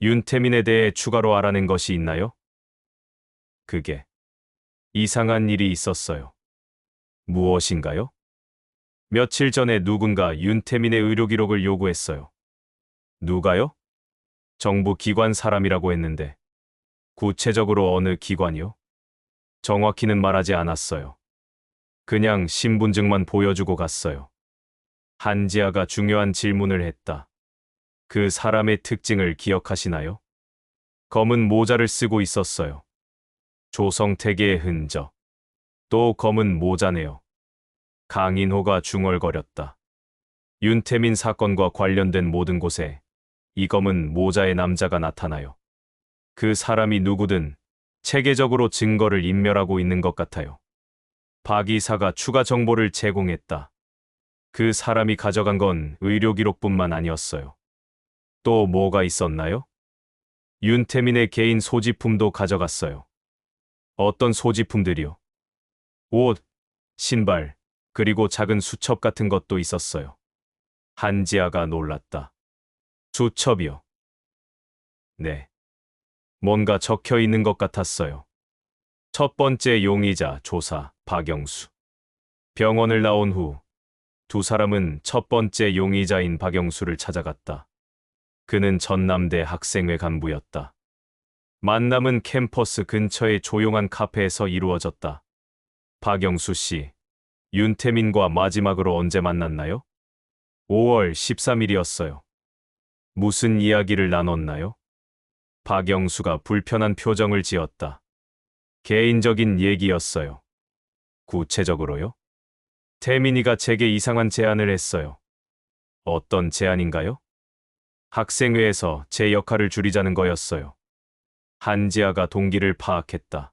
윤태민에 대해 추가로 알아낸 것이 있나요? 그게 이상한 일이 있었어요. 무엇인가요? 며칠 전에 누군가 윤태민의 의료 기록을 요구했어요. 누가요? 정부 기관 사람이라고 했는데 구체적으로 어느 기관이요? 정확히는 말하지 않았어요. 그냥 신분증만 보여주고 갔어요. 한지아가 중요한 질문을 했다. 그 사람의 특징을 기억하시나요? 검은 모자를 쓰고 있었어요. 조성택의 흔적. 또 검은 모자네요. 강인호가 중얼거렸다. 윤태민 사건과 관련된 모든 곳에 이 검은 모자의 남자가 나타나요. 그 사람이 누구든 체계적으로 증거를 인멸하고 있는 것 같아요. 박 이사가 추가 정보를 제공했다. 그 사람이 가져간 건 의료 기록뿐만 아니었어요. 또 뭐가 있었나요? 윤태민의 개인 소지품도 가져갔어요. 어떤 소지품들이요? 옷, 신발, 그리고 작은 수첩 같은 것도 있었어요. 한지아가 놀랐다. 수첩이요? 네. 뭔가 적혀 있는 것 같았어요. 첫 번째 용의자 조사 박영수. 병원을 나온 후 두 사람은 첫 번째 용의자인 박영수를 찾아갔다. 그는 전남대 학생회 간부였다. 만남은 캠퍼스 근처의 조용한 카페에서 이루어졌다. 박영수 씨, 윤태민과 마지막으로 언제 만났나요? 5월 13일이었어요. 무슨 이야기를 나눴나요? 박영수가 불편한 표정을 지었다. 개인적인 얘기였어요. 구체적으로요? 태민이가 제게 이상한 제안을 했어요. 어떤 제안인가요? 학생회에서 제 역할을 줄이자는 거였어요. 한지아가 동기를 파악했다.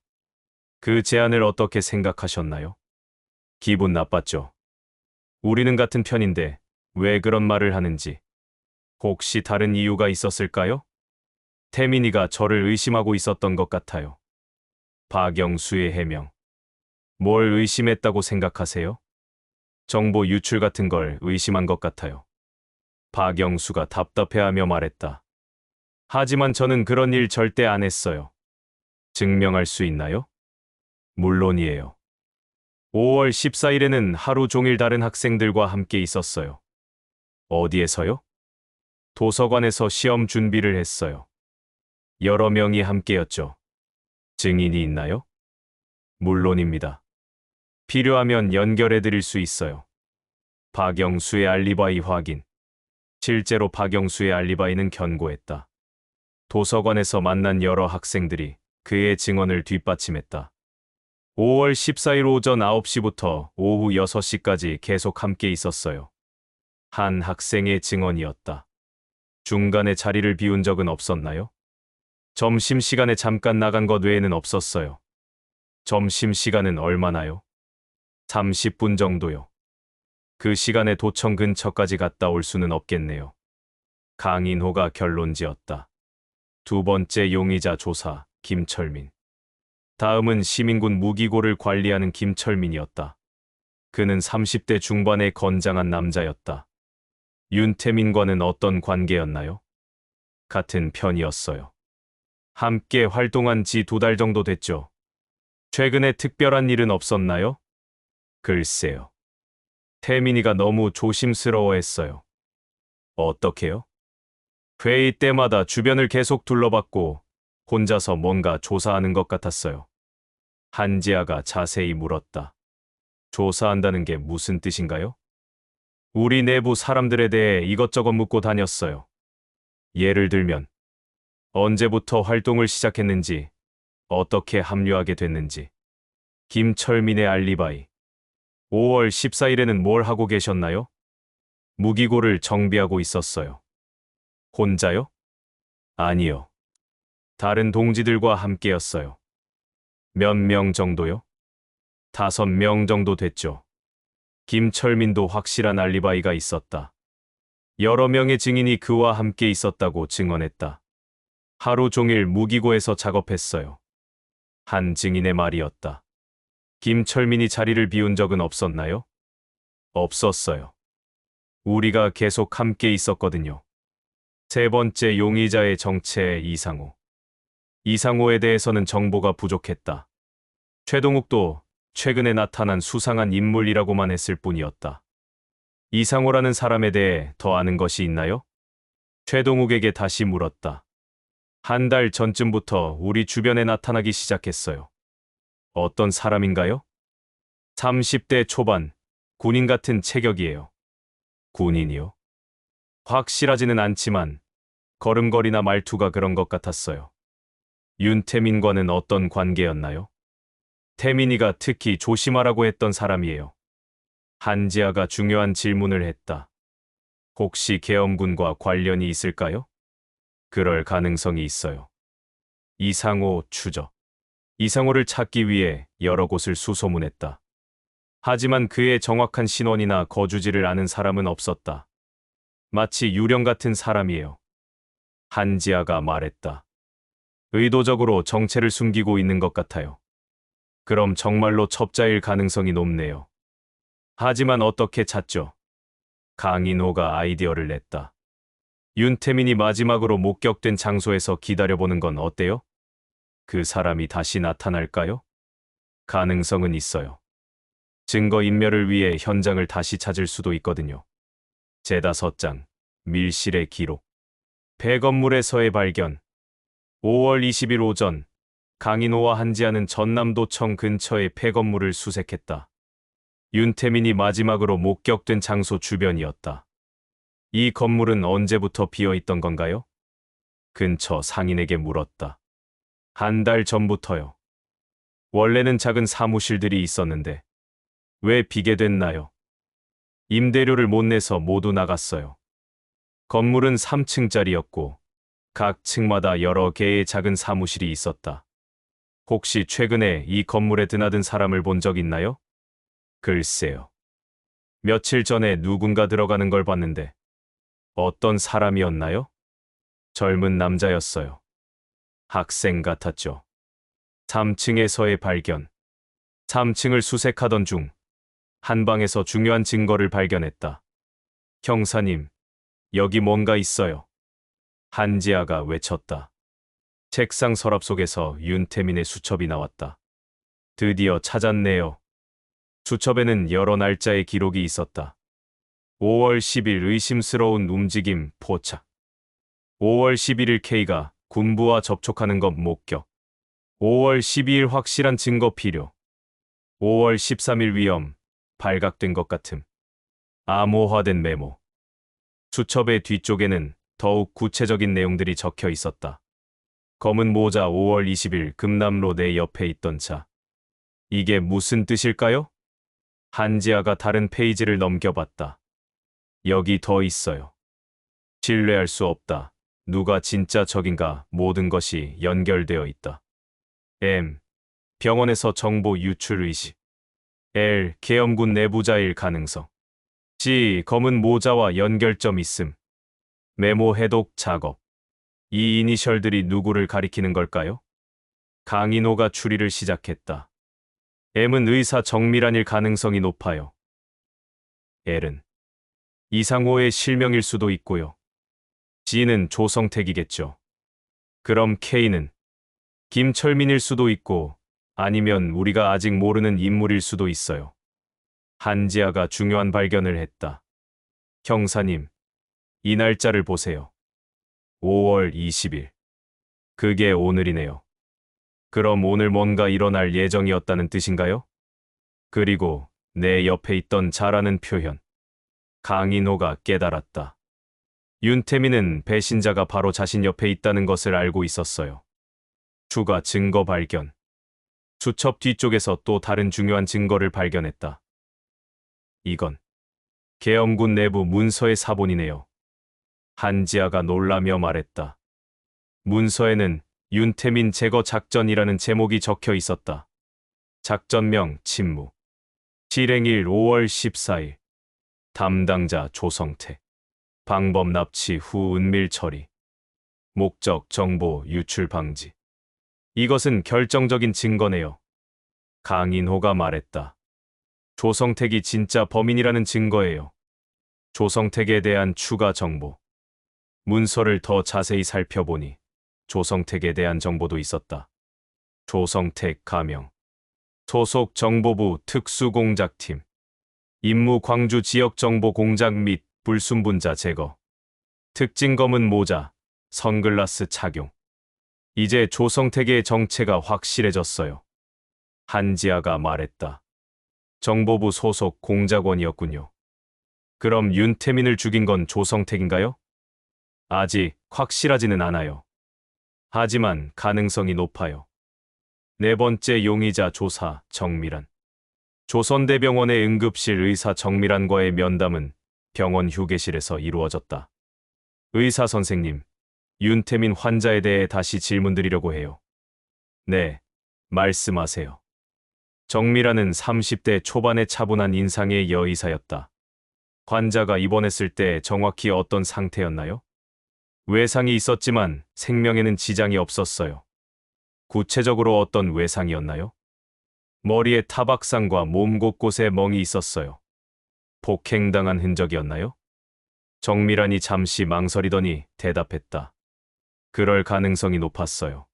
그 제안을 어떻게 생각하셨나요? 기분 나빴죠. 우리는 같은 편인데 왜 그런 말을 하는지. 혹시 다른 이유가 있었을까요? 태민이가 저를 의심하고 있었던 것 같아요. 박영수의 해명. 뭘 의심했다고 생각하세요? 정보 유출 같은 걸 의심한 것 같아요. 박영수가 답답해하며 말했다. 하지만 저는 그런 일 절대 안 했어요. 증명할 수 있나요? 물론이에요. 5월 14일에는 하루 종일 다른 학생들과 함께 있었어요. 어디에서요? 도서관에서 시험 준비를 했어요. 여러 명이 함께였죠. 증인이 있나요? 물론입니다. 필요하면 연결해 드릴 수 있어요. 박영수의 알리바이 확인. 실제로 박영수의 알리바이는 견고했다. 도서관에서 만난 여러 학생들이 그의 증언을 뒷받침했다. 5월 14일 오전 9시부터 오후 6시까지 계속 함께 있었어요. 한 학생의 증언이었다. 중간에 자리를 비운 적은 없었나요? 점심시간에 잠깐 나간 것 외에는 없었어요. 점심시간은 얼마나요? 30분 정도요. 그 시간에 도청 근처까지 갔다 올 수는 없겠네요. 강인호가 결론지었다. 두 번째 용의자 조사 김철민. 다음은 시민군 무기고를 관리하는 김철민이었다. 그는 30대 중반의 건장한 남자였다. 윤태민과는 어떤 관계였나요? 같은 편이었어요. 함께 활동한 지 2달 정도 됐죠. 최근에 특별한 일은 없었나요? 글쎄요. 태민이가 너무 조심스러워했어요. 어떻게요? 회의 때마다 주변을 계속 둘러봤고 혼자서 뭔가 조사하는 것 같았어요. 한지아가 자세히 물었다. 조사한다는 게 무슨 뜻인가요? 우리 내부 사람들에 대해 이것저것 묻고 다녔어요. 예를 들면 언제부터 활동을 시작했는지, 어떻게 합류하게 됐는지, 김철민의 알리바이, 5월 14일에는 뭘 하고 계셨나요? 무기고를 정비하고 있었어요. 혼자요? 아니요. 다른 동지들과 함께였어요. 몇 명 정도요? 5명 정도 됐죠. 김철민도 확실한 알리바이가 있었다. 여러 명의 증인이 그와 함께 있었다고 증언했다. 하루 종일 무기고에서 작업했어요. 한 증인의 말이었다. 김철민이 자리를 비운 적은 없었나요? 없었어요. 우리가 계속 함께 있었거든요. 세 번째 용의자의 정체 이상호. 이상호에 대해서는 정보가 부족했다. 최동욱도 최근에 나타난 수상한 인물이라고만 했을 뿐이었다. 이상호라는 사람에 대해 더 아는 것이 있나요? 최동욱에게 다시 물었다. 한 달 전쯤부터 우리 주변에 나타나기 시작했어요. 어떤 사람인가요? 30대 초반, 군인 같은 체격이에요. 군인이요? 확실하지는 않지만 걸음걸이나 말투가 그런 것 같았어요. 윤태민과는 어떤 관계였나요? 태민이가 특히 조심하라고 했던 사람이에요. 한지아가 중요한 질문을 했다. 혹시 계엄군과 관련이 있을까요? 그럴 가능성이 있어요. 이상호 추적. 이상호를 찾기 위해 여러 곳을 수소문했다. 하지만 그의 정확한 신원이나 거주지를 아는 사람은 없었다. 마치 유령 같은 사람이에요. 한지아가 말했다. 의도적으로 정체를 숨기고 있는 것 같아요. 그럼 정말로 첩자일 가능성이 높네요. 하지만 어떻게 찾죠? 강인호가 아이디어를 냈다. 윤태민이 마지막으로 목격된 장소에서 기다려보는 건 어때요? 그 사람이 다시 나타날까요? 가능성은 있어요. 증거인멸을 위해 현장을 다시 찾을 수도 있거든요. 제5장, 밀실의 기록. 폐건물에서의 발견. 5월 20일 오전, 강인호와 한지아는 전남도청 근처의 폐건물을 수색했다. 윤태민이 마지막으로 목격된 장소 주변이었다. 이 건물은 언제부터 비어있던 건가요? 근처 상인에게 물었다. 한 달 전부터요. 원래는 작은 사무실들이 있었는데 왜 비게 됐나요? 임대료를 못 내서 모두 나갔어요. 건물은 3층짜리였고 각 층마다 여러 개의 작은 사무실이 있었다. 혹시 최근에 이 건물에 드나든 사람을 본 적 있나요? 글쎄요. 며칠 전에 누군가 들어가는 걸 봤는데 어떤 사람이었나요? 젊은 남자였어요. 학생 같았죠. 3층에서의 발견. 3층을 수색하던 중 한 방에서 중요한 증거를 발견했다. 형사님, 여기 뭔가 있어요. 한지아가 외쳤다. 책상 서랍 속에서 윤태민의 수첩이 나왔다. 드디어 찾았네요. 수첩에는 여러 날짜의 기록이 있었다. 5월 10일 의심스러운 움직임 포착. 5월 11일 K가 군부와 접촉하는 것 목격. 5월 12일 확실한 증거 필요. 5월 13일 위험, 발각된 것 같음. 암호화된 메모. 수첩의 뒤쪽에는 더욱 구체적인 내용들이 적혀 있었다. 검은 모자 5월 20일 금남로 내 옆에 있던 차. 이게 무슨 뜻일까요? 한지아가 다른 페이지를 넘겨봤다. 여기 더 있어요. 신뢰할 수 없다. 누가 진짜 적인가 모든 것이 연결되어 있다. M. 병원에서 정보 유출 의식. L. 계엄군 내부자일 가능성. G. 검은 모자와 연결점 있음. 메모 해독 작업. 이 이니셜들이 누구를 가리키는 걸까요? 강인호가 추리를 시작했다. M은 의사 정밀한일 가능성이 높아요. L은 이상호의 실명일 수도 있고요. G는 조성택이겠죠. 그럼 K는 김철민일 수도 있고 아니면 우리가 아직 모르는 인물일 수도 있어요. 한지아가 중요한 발견을 했다. 형사님, 이 날짜를 보세요. 5월 20일. 그게 오늘이네요. 그럼 오늘 뭔가 일어날 예정이었다는 뜻인가요? 그리고 내 옆에 있던 자라는 표현. 강인호가 깨달았다. 윤태민은 배신자가 바로 자신 옆에 있다는 것을 알고 있었어요. 추가 증거 발견. 수첩 뒤쪽에서 또 다른 중요한 증거를 발견했다. 이건 계엄군 내부 문서의 사본이네요. 한지아가 놀라며 말했다. 문서에는 윤태민 제거 작전이라는 제목이 적혀 있었다. 작전명 침무. 실행일 5월 14일. 담당자 조성택. 방법 납치 후 은밀 처리. 목적 정보 유출 방지. 이것은 결정적인 증거네요. 강인호가 말했다. 조성택이 진짜 범인이라는 증거예요. 조성택에 대한 추가 정보. 문서를 더 자세히 살펴보니 조성택에 대한 정보도 있었다. 조성택 가명. 소속 정보부 특수공작팀. 임무 광주 지역 정보 공작 및 불순분자 제거. 특징 검은 모자, 선글라스 착용. 이제 조성택의 정체가 확실해졌어요. 한지아가 말했다. 정보부 소속 공작원이었군요. 그럼 윤태민을 죽인 건 조성택인가요? 아직 확실하지는 않아요. 하지만 가능성이 높아요. 네 번째 용의자 조사 정밀한. 조선대병원의 응급실 의사 정밀한과의 면담은 병원 휴게실에서 이루어졌다. 의사 선생님, 윤태민 환자에 대해 다시 질문드리려고 해요. 네, 말씀하세요. 정밀한은 30대 초반의 차분한 인상의 여의사였다. 환자가 입원했을 때 정확히 어떤 상태였나요? 외상이 있었지만 생명에는 지장이 없었어요. 구체적으로 어떤 외상이었나요? 머리에 타박상과 몸 곳곳에 멍이 있었어요. 폭행당한 흔적이었나요? 정밀한이 잠시 망설이더니 대답했다. 그럴 가능성이 높았어요.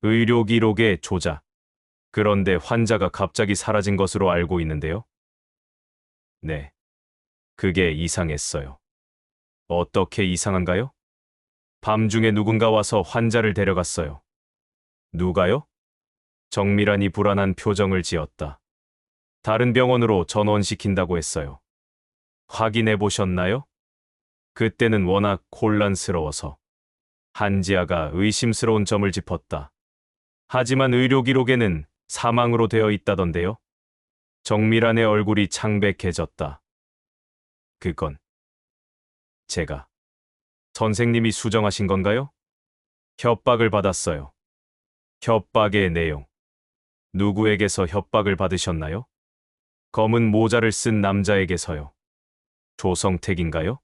의료 기록의 조작. 그런데 환자가 갑자기 사라진 것으로 알고 있는데요. 네. 그게 이상했어요. 어떻게 이상한가요? 밤중에 누군가 와서 환자를 데려갔어요. 누가요? 정밀한이 불안한 표정을 지었다. 다른 병원으로 전원시킨다고 했어요. 확인해 보셨나요? 그때는 워낙 혼란스러워서. 한지아가 의심스러운 점을 짚었다. 하지만 의료 기록에는 사망으로 되어 있다던데요. 정밀한의 얼굴이 창백해졌다. 그건 제가 선생님이 수정하신 건가요? 협박을 받았어요. 협박의 내용. 누구에게서 협박을 받으셨나요? 검은 모자를 쓴 남자에게서요. 조성택인가요?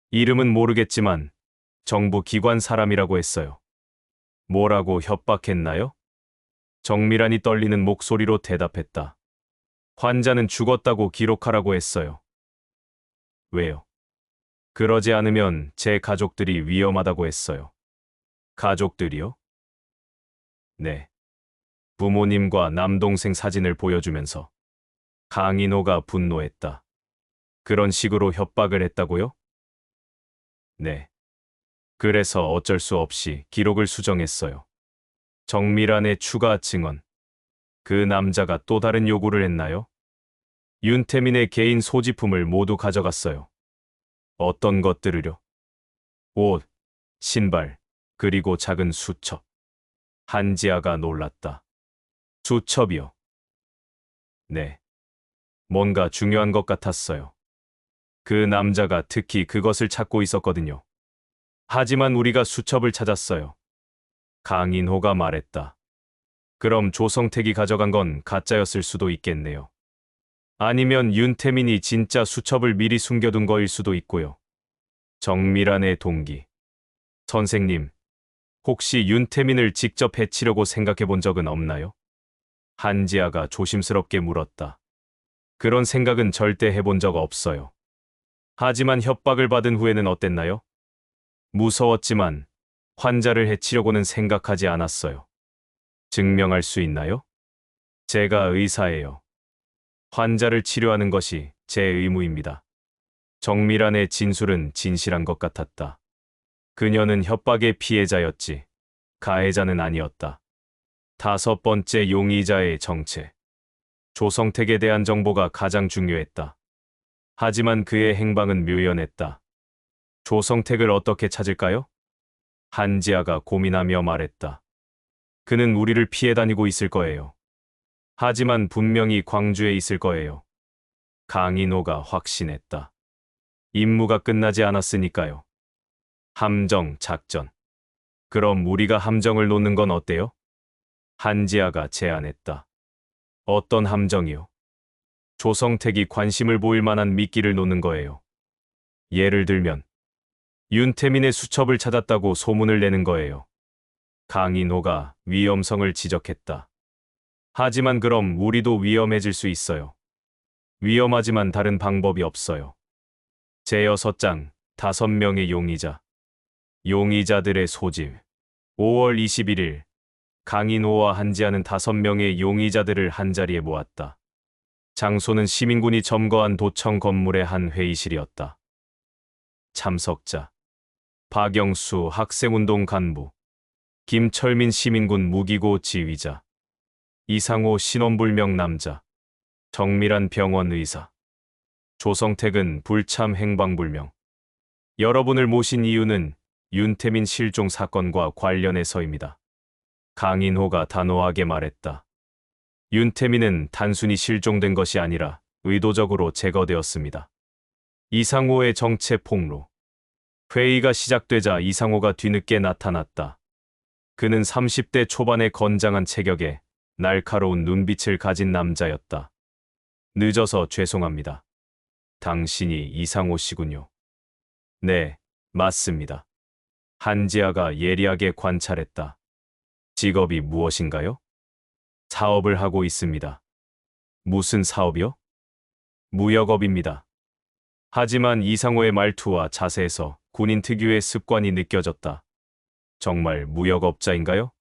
이름은 모르겠지만 정부 기관 사람이라고 했어요. 뭐라고 협박했나요? 정밀한이 떨리는 목소리로 대답했다. 환자는 죽었다고 기록하라고 했어요. 왜요? 그러지 않으면 제 가족들이 위험하다고 했어요. 가족들이요? 네. 부모님과 남동생 사진을 보여주면서 강인호가 분노했다. 그런 식으로 협박을 했다고요? 네. 그래서 어쩔 수 없이 기록을 수정했어요. 정밀한의 추가 증언. 그 남자가 또 다른 요구를 했나요? 윤태민의 개인 소지품을 모두 가져갔어요. 어떤 것들을요? 옷, 신발, 그리고 작은 수첩. 한지아가 놀랐다. 수첩이요? 네. 뭔가 중요한 것 같았어요. 그 남자가 특히 그것을 찾고 있었거든요. 하지만 우리가 수첩을 찾았어요. 강인호가 말했다. 그럼 조성택이 가져간 건 가짜였을 수도 있겠네요. 아니면 윤태민이 진짜 수첩을 미리 숨겨둔 거일 수도 있고요. 정밀한의 동기. 선생님, 혹시 윤태민을 직접 해치려고 생각해 본 적은 없나요? 한지아가 조심스럽게 물었다. 그런 생각은 절대 해본 적 없어요. 하지만 협박을 받은 후에는 어땠나요? 무서웠지만 환자를 해치려고는 생각하지 않았어요. 증명할 수 있나요? 제가 의사예요. 환자를 치료하는 것이 제 의무입니다. 정밀한의 진술은 진실한 것 같았다. 그녀는 협박의 피해자였지, 가해자는 아니었다. 다섯 번째 용의자의 정체. 조성택에 대한 정보가 가장 중요했다. 하지만 그의 행방은 묘연했다. 조성택을 어떻게 찾을까요? 한지아가 고민하며 말했다. 그는 우리를 피해 다니고 있을 거예요. 하지만 분명히 광주에 있을 거예요. 강인호가 확신했다. 임무가 끝나지 않았으니까요. 함정 작전. 그럼 우리가 함정을 놓는 건 어때요? 한지아가 제안했다. 어떤 함정이요? 조성택이 관심을 보일 만한 미끼를 놓는 거예요. 예를 들면 윤태민의 수첩을 찾았다고 소문을 내는 거예요. 강인호가 위험성을 지적했다. 하지만 그럼 우리도 위험해질 수 있어요. 위험하지만 다른 방법이 없어요. 제6장 5명의 용의자. 용의자들의 소집. 5월 21일 강인호와 한지아는 5명의 용의자들을 한자리에 모았다. 장소는 시민군이 점거한 도청 건물의 한 회의실이었다. 참석자 박영수 학생운동 간부, 김철민 시민군 무기고 지휘자, 이상호 신원불명 남자, 정밀한 병원 의사, 조성택은 불참 행방불명. 여러분을 모신 이유는 윤태민 실종 사건과 관련해서입니다. 강인호가 단호하게 말했다. 윤태민은 단순히 실종된 것이 아니라 의도적으로 제거되었습니다. 이상호의 정체 폭로. 회의가 시작되자 이상호가 뒤늦게 나타났다. 그는 30대 초반의 건장한 체격에 날카로운 눈빛을 가진 남자였다. 늦어서 죄송합니다. 당신이 이상호 씨군요. 네, 맞습니다. 한지아가 예리하게 관찰했다. 직업이 무엇인가요? 사업을 하고 있습니다. 무슨 사업이요? 무역업입니다. 하지만 이상호의 말투와 자세에서 군인 특유의 습관이 느껴졌다. 정말 무역업자인가요?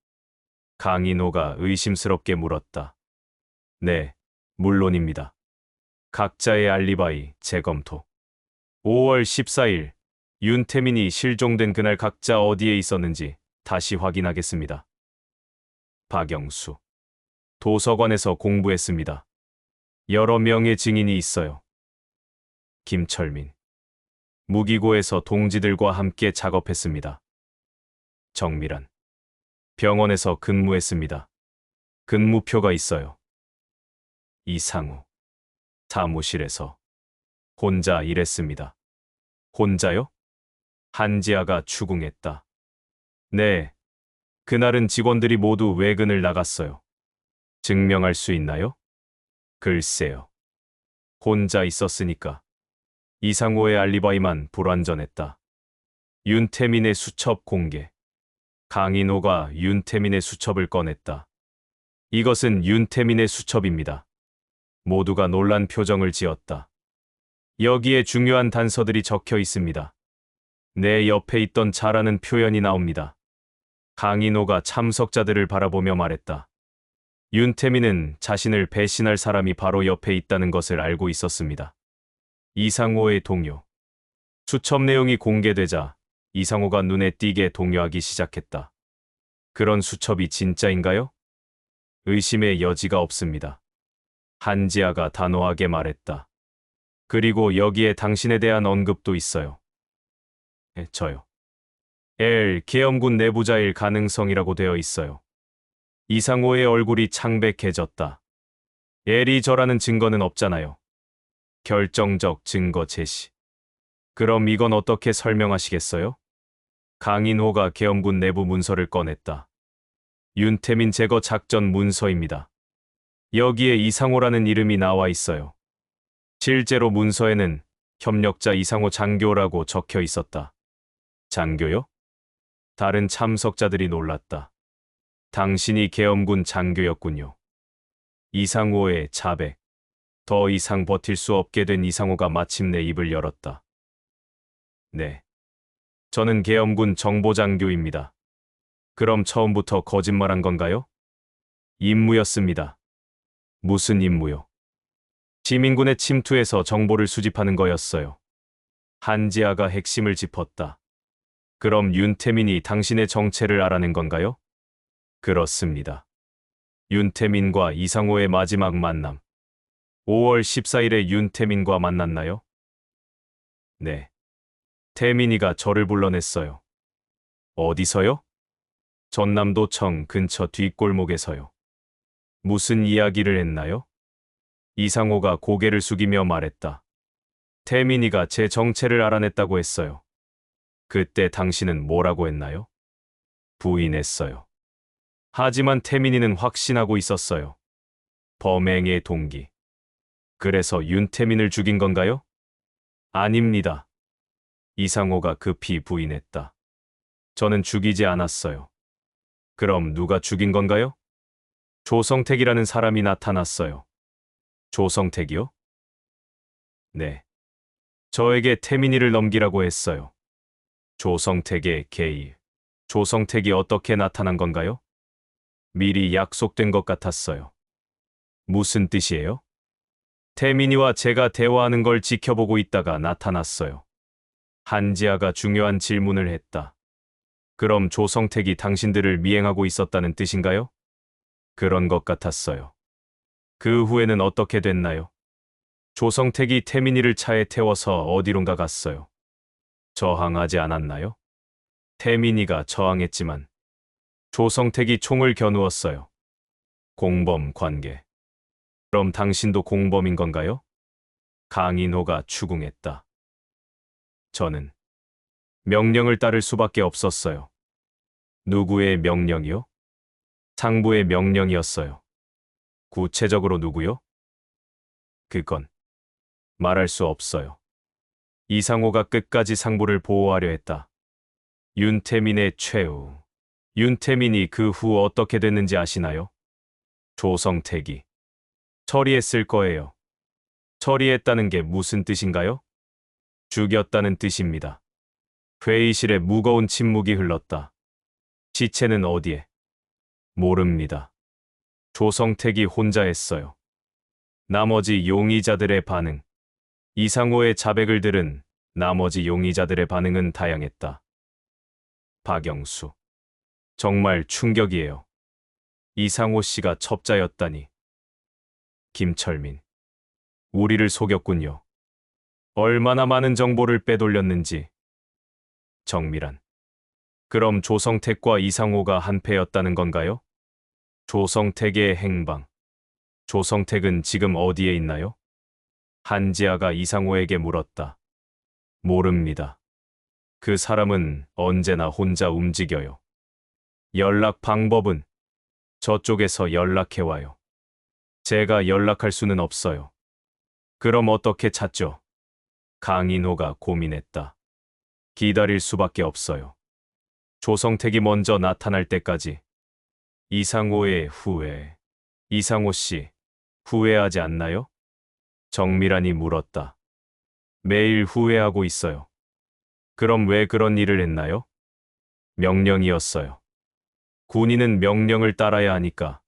강인호가 의심스럽게 물었다. 네, 물론입니다. 각자의 알리바이 재검토. 5월 14일, 윤태민이 실종된 그날 각자 어디에 있었는지 다시 확인하겠습니다. 박영수. 도서관에서 공부했습니다. 여러 명의 증인이 있어요. 김철민. 무기고에서 동지들과 함께 작업했습니다. 정밀한. 병원에서 근무했습니다. 근무표가 있어요. 이상우. 사무실에서. 혼자 일했습니다. 혼자요? 한지아가 추궁했다. 네. 그날은 직원들이 모두 외근을 나갔어요. 증명할 수 있나요? 글쎄요. 혼자 있었으니까. 이상호의 알리바이만 불완전했다. 윤태민의 수첩 공개. 강인호가 윤태민의 수첩을 꺼냈다. 이것은 윤태민의 수첩입니다. 모두가 놀란 표정을 지었다. 여기에 중요한 단서들이 적혀 있습니다. 내 옆에 있던 자라는 표현이 나옵니다. 강인호가 참석자들을 바라보며 말했다. 윤태민은 자신을 배신할 사람이 바로 옆에 있다는 것을 알고 있었습니다. 이상호의 동요. 수첩 내용이 공개되자 이상호가 눈에 띄게 동요하기 시작했다. 그런 수첩이 진짜인가요? 의심의 여지가 없습니다. 한지아가 단호하게 말했다. 그리고 여기에 당신에 대한 언급도 있어요. 저요. 계엄군 내부자일 가능성이라고 되어 있어요. 이상호의 얼굴이 창백해졌다. 엘이 저라는 증거는 없잖아요. 결정적 증거 제시. 그럼 이건 어떻게 설명하시겠어요? 강인호가 계엄군 내부 문서를 꺼냈다. 윤태민 제거 작전 문서입니다. 여기에 이상호라는 이름이 나와 있어요. 실제로 문서에는 협력자 이상호 장교라고 적혀 있었다. 장교요? 다른 참석자들이 놀랐다. 당신이 계엄군 장교였군요. 이상호의 자백. 더 이상 버틸 수 없게 된 이상호가 마침내 입을 열었다. 네. 저는 계엄군 정보장교입니다. 그럼 처음부터 거짓말한 건가요? 임무였습니다. 무슨 임무요? 시민군에 침투해서 정보를 수집하는 거였어요. 한지아가 핵심을 짚었다. 그럼 윤태민이 당신의 정체를 알아낸 건가요? 그렇습니다. 윤태민과 이상호의 마지막 만남. 5월 14일에 윤태민과 만났나요? 네. 태민이가 저를 불러냈어요. 어디서요? 전남도청 근처 뒷골목에서요. 무슨 이야기를 했나요? 이상호가 고개를 숙이며 말했다. 태민이가 제 정체를 알아냈다고 했어요. 그때 당신은 뭐라고 했나요? 부인했어요. 하지만 태민이는 확신하고 있었어요. 범행의 동기. 그래서 윤태민을 죽인 건가요? 아닙니다. 이상호가 급히 부인했다. 저는 죽이지 않았어요. 그럼 누가 죽인 건가요? 조성택이라는 사람이 나타났어요. 조성택이요? 네. 저에게 태민이를 넘기라고 했어요. 조성택의 개입. 조성택이 어떻게 나타난 건가요? 미리 약속된 것 같았어요. 무슨 뜻이에요? 태민이와 제가 대화하는 걸 지켜보고 있다가 나타났어요. 한지아가 중요한 질문을 했다. 그럼 조성택이 당신들을 미행하고 있었다는 뜻인가요? 그런 것 같았어요. 그 후에는 어떻게 됐나요? 조성택이 태민이를 차에 태워서 어디론가 갔어요. 저항하지 않았나요? 태민이가 저항했지만 조성택이 총을 겨누었어요. 공범 관계. 그럼 당신도 공범인 건가요? 강인호가 추궁했다. 저는 명령을 따를 수밖에 없었어요. 누구의 명령이요? 상부의 명령이었어요. 구체적으로 누구요? 그건 말할 수 없어요. 이상호가 끝까지 상부를 보호하려 했다. 윤태민의 최후. 윤태민이 그 후 어떻게 됐는지 아시나요? 조성택이 처리했을 거예요. 처리했다는 게 무슨 뜻인가요? 죽였다는 뜻입니다. 회의실에 무거운 침묵이 흘렀다. 시체는 어디에? 모릅니다. 조성택이 혼자 했어요. 나머지 용의자들의 반응. 이상호의 자백을 들은 나머지 용의자들의 반응은 다양했다. 박영수. 정말 충격이에요. 이상호 씨가 첩자였다니. 김철민. 우리를 속였군요. 얼마나 많은 정보를 빼돌렸는지. 정밀한. 그럼 조성택과 이상호가 한패였다는 건가요? 조성택의 행방. 조성택은 지금 어디에 있나요? 한지아가 이상호에게 물었다. 모릅니다. 그 사람은 언제나 혼자 움직여요. 연락 방법은 저쪽에서 연락해와요. 제가 연락할 수는 없어요. 그럼 어떻게 찾죠? 강인호가 고민했다. 기다릴 수밖에 없어요. 조성택이 먼저 나타날 때까지. 이상호의 후회. 이상호 씨, 후회하지 않나요? 정밀한이 물었다. 매일 후회하고 있어요. 그럼 왜 그런 일을 했나요? 명령이었어요. 군인은 명령을 따라야 하니까.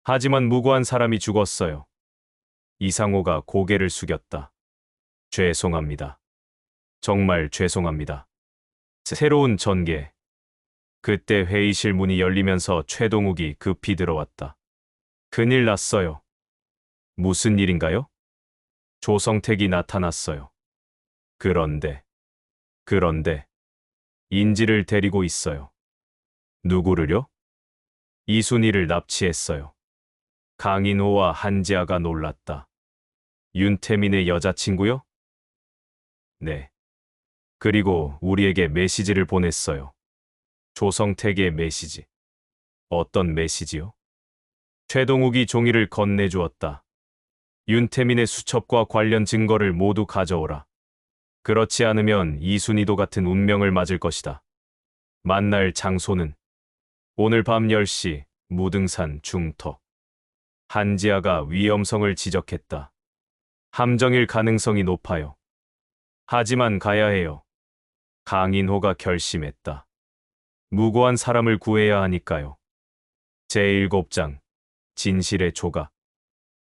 하지만 무고한 사람이 죽었어요. 이상호가 고개를 숙였다. 죄송합니다. 정말 죄송합니다. 새로운 전개. 그때 회의실 문이 열리면서 최동욱이 급히 들어왔다. 큰일 났어요. 무슨 일인가요? 조성택이 나타났어요. 그런데 인지를 데리고 있어요. 누구를요? 이순희를 납치했어요. 강인호와 한지아가 놀랐다. 윤태민의 여자친구요? 네. 그리고 우리에게 메시지를 보냈어요. 조성택의 메시지. 어떤 메시지요? 최동욱이 종이를 건네주었다. 윤태민의 수첩과 관련 증거를 모두 가져오라. 그렇지 않으면 이순이도 같은 운명을 맞을 것이다. 만날 장소는 오늘 밤 10시 무등산 중터. 한지아가 위험성을 지적했다. 함정일 가능성이 높아요. 하지만 가야 해요. 강인호가 결심했다. 무고한 사람을 구해야 하니까요. 제7장 진실의 조각.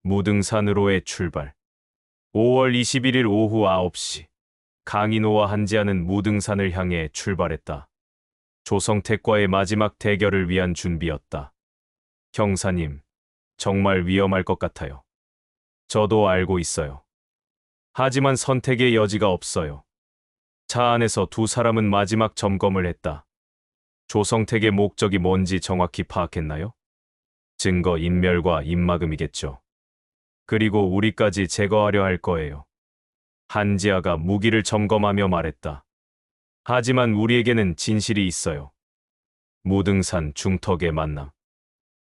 무등산으로의 출발. 5월 21일 오후 9시 강인호와 한지아는 무등산을 향해 출발했다. 조성택과의 마지막 대결을 위한 준비였다. 형사님, 정말 위험할 것 같아요. 저도 알고 있어요. 하지만 선택의 여지가 없어요. 차 안에서 두 사람은 마지막 점검을 했다. 조성택의 목적이 뭔지 정확히 파악했나요? 증거 인멸과 입막음이겠죠. 그리고 우리까지 제거하려 할 거예요. 한지아가 무기를 점검하며 말했다. 하지만 우리에게는 진실이 있어요. 무등산 중턱의 만남.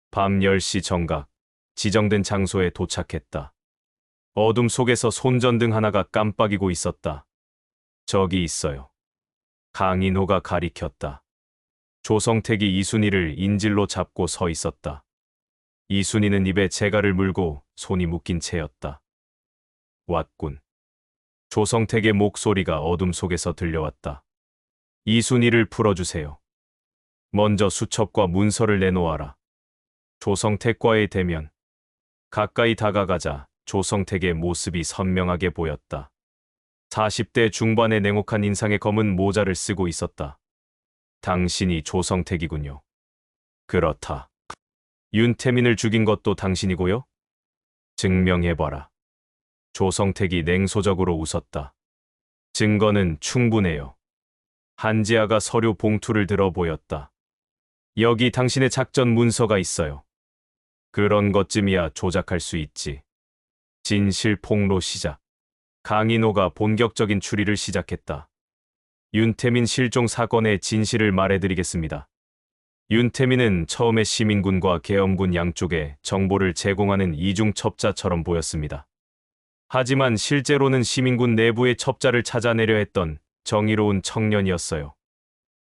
밤 10시 정각, 지정된 장소에 도착했다. 어둠 속에서 손전등 하나가 깜빡이고 있었다. 저기 있어요. 강인호가 가리켰다. 조성택이 이순이를 인질로 잡고 서 있었다. 이순이는 입에 재갈을 물고 손이 묶인 채였다. 왔군. 조성택의 목소리가 어둠 속에서 들려왔다. 이순이를 풀어주세요. 먼저 수첩과 문서를 내놓아라. 조성택과의 대면. 가까이 다가가자 조성택의 모습이 선명하게 보였다. 40대 중반의 냉혹한 인상에 검은 모자를 쓰고 있었다. 당신이 조성택이군요. 그렇다. 윤태민을 죽인 것도 당신이고요? 증명해봐라. 조성택이 냉소적으로 웃었다. 증거는 충분해요. 한지아가 서류 봉투를 들어 보였다. 여기 당신의 작전 문서가 있어요. 그런 것쯤이야 조작할 수 있지. 진실 폭로 시작. 강인호가 본격적인 추리를 시작했다. 윤태민 실종 사건의 진실을 말해드리겠습니다. 윤태민은 처음에 시민군과 계엄군 양쪽에 정보를 제공하는 이중 첩자처럼 보였습니다. 하지만 실제로는 시민군 내부의 첩자를 찾아내려 했던 정의로운 청년이었어요.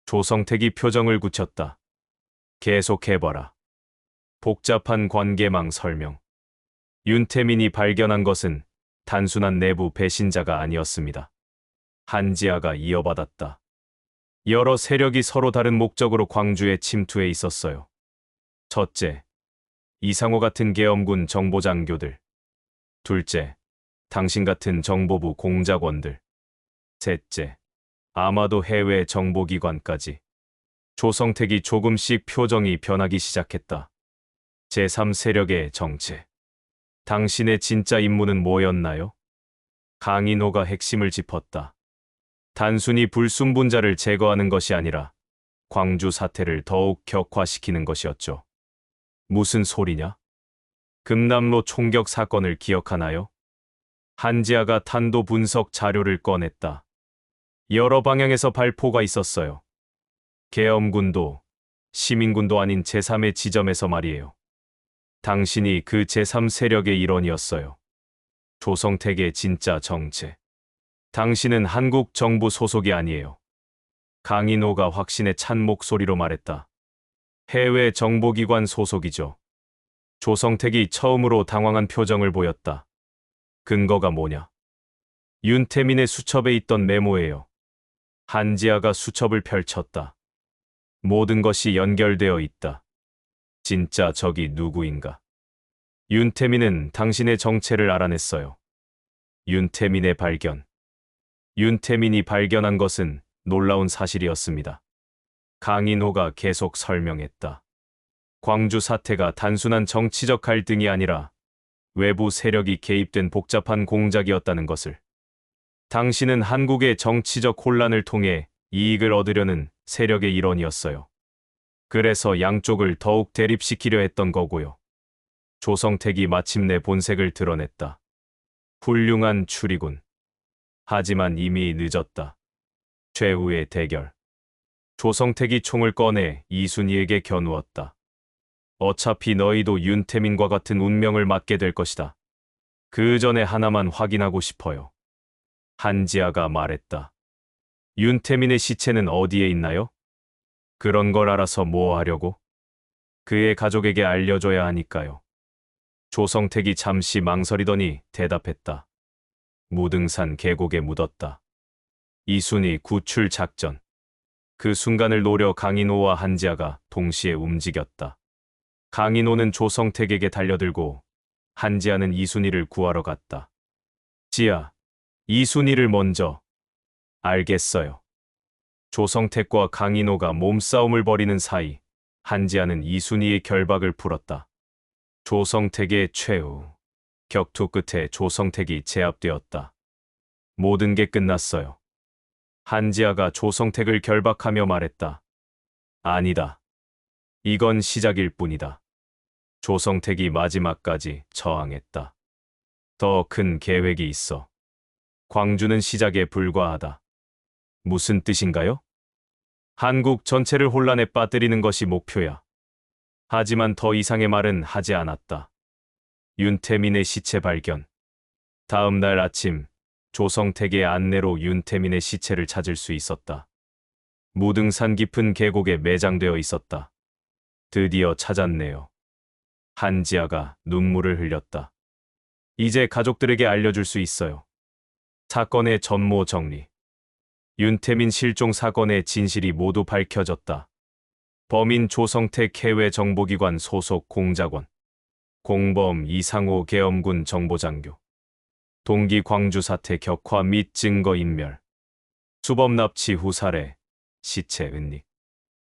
조성택이 표정을 굳혔다. 계속해봐라. 복잡한 관계망 설명. 윤태민이 발견한 것은 단순한 내부 배신자가 아니었습니다. 한지아가 이어받았다. 여러 세력이 서로 다른 목적으로 광주에 침투해 있었어요. 첫째, 이상호 같은 계엄군 정보장교들. 둘째, 당신 같은 정보부 공작원들. 셋째, 아마도 해외 정보기관까지. 조성택이 조금씩 표정이 변하기 시작했다. 제3세력의 정체. 당신의 진짜 임무는 뭐였나요? 강인호가 핵심을 짚었다. 단순히 불순분자를 제거하는 것이 아니라 광주 사태를 더욱 격화시키는 것이었죠. 무슨 소리냐? 금남로 총격 사건을 기억하나요? 한지아가 탄도 분석 자료를 꺼냈다. 여러 방향에서 발포가 있었어요. 계엄군도 시민군도 아닌 제3의 지점에서 말이에요. 당신이 그 제3세력의 일원이었어요. 조성택의 진짜 정체. 당신은 한국 정부 소속이 아니에요. 강인호가 확신에 찬 목소리로 말했다. 해외 정보기관 소속이죠. 조성택이 처음으로 당황한 표정을 보였다. 근거가 뭐냐? 윤태민의 수첩에 있던 메모예요. 한지아가 수첩을 펼쳤다. 모든 것이 연결되어 있다. 진짜 적이 누구인가? 윤태민은 당신의 정체를 알아냈어요. 윤태민의 발견. 윤태민이 발견한 것은 놀라운 사실이었습니다. 강인호가 계속 설명했다. 광주 사태가 단순한 정치적 갈등이 아니라 외부 세력이 개입된 복잡한 공작이었다는 것을. 당신은 한국의 정치적 혼란을 통해 이익을 얻으려는 세력의 일원이었어요. 그래서 양쪽을 더욱 대립시키려 했던 거고요. 조성택이 마침내 본색을 드러냈다. 훌륭한 추리군. 하지만 이미 늦었다. 최후의 대결. 조성택이 총을 꺼내 이순이에게 겨누었다. 어차피 너희도 윤태민과 같은 운명을 맞게 될 것이다. 그 전에 하나만 확인하고 싶어요. 한지아가 말했다. 윤태민의 시체는 어디에 있나요? 그런 걸 알아서 뭐 하려고? 그의 가족에게 알려줘야 하니까요. 조성택이 잠시 망설이더니 대답했다. 무등산 계곡에 묻었다. 이순이 구출 작전. 그 순간을 노려 강인호와 한지아가 동시에 움직였다. 강인호는 조성택에게 달려들고 한지아는 이순이를 구하러 갔다. 지아, 이순이를 먼저. 알겠어요. 조성택과 강인호가 몸싸움을 벌이는 사이 한지아는 이순이의 결박을 풀었다. 조성택의 최후. 격투 끝에 조성택이 제압되었다. 모든 게 끝났어요. 한지아가 조성택을 결박하며 말했다. 아니다. 이건 시작일 뿐이다. 조성택이 마지막까지 저항했다. 더 큰 계획이 있어. 광주는 시작에 불과하다. 무슨 뜻인가요? 한국 전체를 혼란에 빠뜨리는 것이 목표야. 하지만 더 이상의 말은 하지 않았다. 윤태민의 시체 발견. 다음 날 아침, 조성택의 안내로 윤태민의 시체를 찾을 수 있었다. 무등산 깊은 계곡에 매장되어 있었다. 드디어 찾았네요. 한지아가 눈물을 흘렸다. 이제 가족들에게 알려줄 수 있어요. 사건의 전모 정리. 윤태민 실종 사건의 진실이 모두 밝혀졌다. 범인 조성택 해외 정보기관 소속 공작원. 공범 이상호 계엄군 정보장교. 동기 광주 사태 격화 및 증거 인멸. 수범 납치 후 살해. 시체 은닉.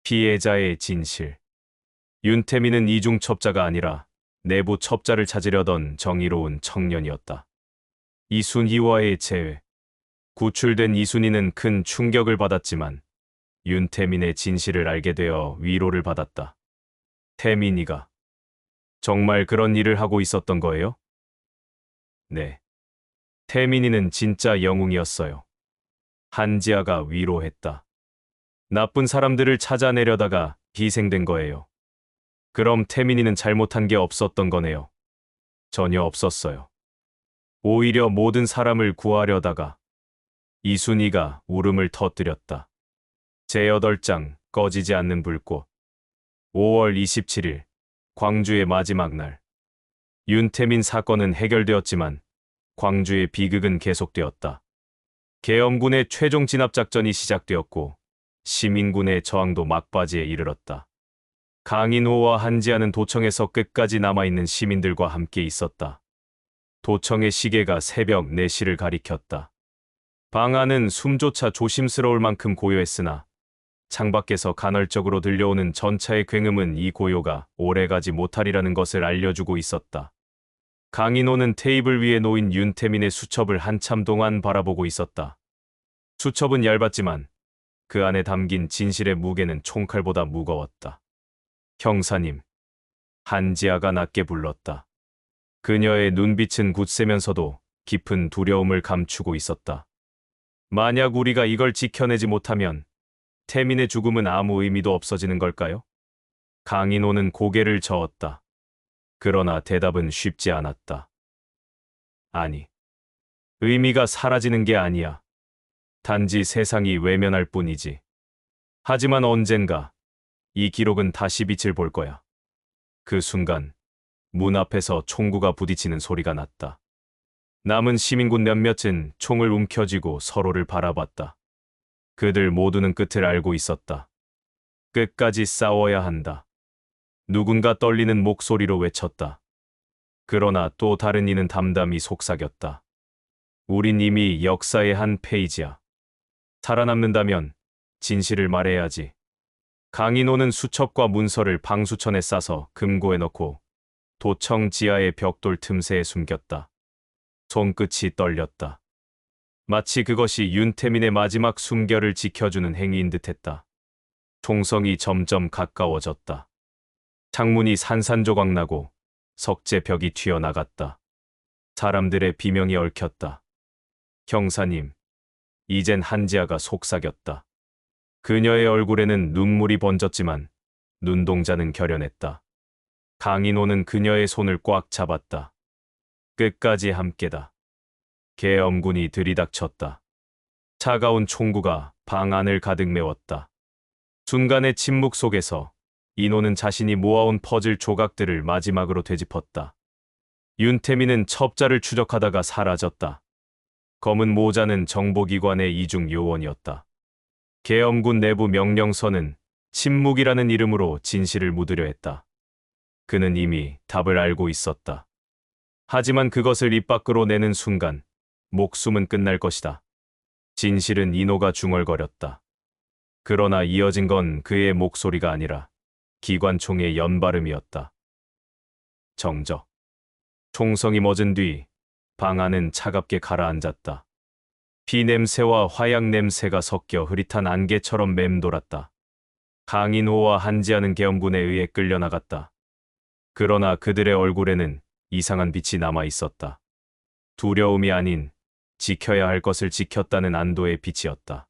피해자의 진실. 윤태민은 이중 첩자가 아니라 내부 첩자를 찾으려던 정의로운 청년이었다. 이순희와의 재회. 구출된 이순희는 큰 충격을 받았지만 윤태민의 진실을 알게 되어 위로를 받았다. 태민이가 정말 그런 일을 하고 있었던 거예요? 네. 태민이는 진짜 영웅이었어요. 한지아가 위로했다. 나쁜 사람들을 찾아내려다가 희생된 거예요. 그럼 태민이는 잘못한 게 없었던 거네요. 전혀 없었어요. 오히려 모든 사람을 구하려다가 이순이가 울음을 터뜨렸다. 제8장 꺼지지 않는 불꽃. 5월 27일 광주의 마지막 날. 윤태민 사건은 해결되었지만 광주의 비극은 계속되었다. 계엄군의 최종 진압작전이 시작되었고 시민군의 저항도 막바지에 이르렀다. 강인호와 한지아는 도청에서 끝까지 남아있는 시민들과 함께 있었다. 도청의 시계가 새벽 4시를 가리켰다. 방 안은 숨조차 조심스러울 만큼 고요했으나 창밖에서 간헐적으로 들려오는 전차의 굉음은 이 고요가 오래가지 못하리라는 것을 알려주고 있었다. 강인호는 테이블 위에 놓인 윤태민의 수첩을 한참 동안 바라보고 있었다. 수첩은 얇았지만 그 안에 담긴 진실의 무게는 총칼보다 무거웠다. 형사님. 한지아가 낮게 불렀다. 그녀의 눈빛은 굳세면서도 깊은 두려움을 감추고 있었다. 만약 우리가 이걸 지켜내지 못하면 태민의 죽음은 아무 의미도 없어지는 걸까요? 강인호는 고개를 저었다. 그러나 대답은 쉽지 않았다. 아니, 의미가 사라지는 게 아니야. 단지 세상이 외면할 뿐이지. 하지만 언젠가 이 기록은 다시 빛을 볼 거야. 그 순간 문 앞에서 총구가 부딪히는 소리가 났다. 남은 시민군 몇몇은 총을 움켜쥐고 서로를 바라봤다. 그들 모두는 끝을 알고 있었다. 끝까지 싸워야 한다. 누군가 떨리는 목소리로 외쳤다. 그러나 또 다른 이는 담담히 속삭였다. 우린 이미 역사의 한 페이지야. 살아남는다면 진실을 말해야지. 강인호는 수첩과 문서를 방수천에 싸서 금고에 넣고 도청 지하의 벽돌 틈새에 숨겼다. 손끝이 떨렸다. 마치 그것이 윤태민의 마지막 숨결을 지켜주는 행위인 듯했다. 총성이 점점 가까워졌다. 창문이 산산조각 나고 석재 벽이 튀어나갔다. 사람들의 비명이 얽혔다. 형사님, 이젠 한지아가 속삭였다. 그녀의 얼굴에는 눈물이 번졌지만 눈동자는 결연했다. 강인호는 그녀의 손을 꽉 잡았다. 끝까지 함께다. 계엄군이 들이닥쳤다. 차가운 총구가 방 안을 가득 메웠다. 순간의 침묵 속에서 인호는 자신이 모아온 퍼즐 조각들을 마지막으로 되짚었다. 윤태민은 첩자를 추적하다가 사라졌다. 검은 모자는 정보기관의 이중 요원이었다. 계엄군 내부 명령서는 침묵이라는 이름으로 진실을 묻으려 했다. 그는 이미 답을 알고 있었다. 하지만 그것을 입 밖으로 내는 순간 목숨은 끝날 것이다. 진실은 인호가 중얼거렸다. 그러나 이어진 건 그의 목소리가 아니라 기관총의 연발음이었다. 정적. 총성이 멎은 뒤 방 안은 차갑게 가라앉았다. 피 냄새와 화약 냄새가 섞여 흐릿한 안개처럼 맴돌았다. 강인호와 한지아는 계엄군에 의해 끌려나갔다. 그러나 그들의 얼굴에는 이상한 빛이 남아 있었다. 두려움이 아닌 지켜야 할 것을 지켰다는 안도의 빛이었다.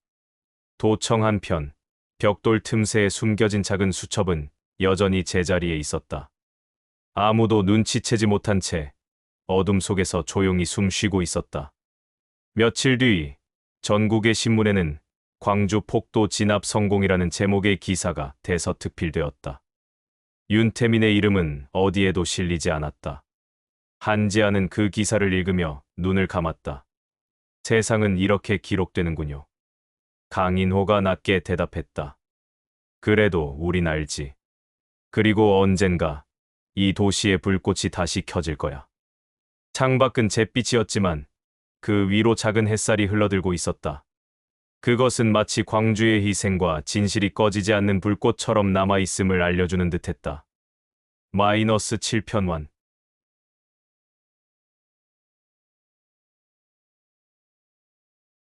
도청 한편 벽돌 틈새에 숨겨진 작은 수첩은 여전히 제자리에 있었다. 아무도 눈치채지 못한 채 어둠 속에서 조용히 숨쉬고 있었다. 며칠 뒤 전국의 신문에는 광주 폭도 진압 성공이라는 제목의 기사가 대서특필되었다. 윤태민의 이름은 어디에도 실리지 않았다. 한지아는 그 기사를 읽으며 눈을 감았다. 세상은 이렇게 기록되는군요. 강인호가 낮게 대답했다. 그래도 우린 알지. 그리고 언젠가 이 도시의 불꽃이 다시 켜질 거야. 창밖은 잿빛이었지만 그 위로 작은 햇살이 흘러들고 있었다. 그것은 마치 광주의 희생과 진실이 꺼지지 않는 불꽃처럼 남아있음을 알려주는 듯했다. -7편완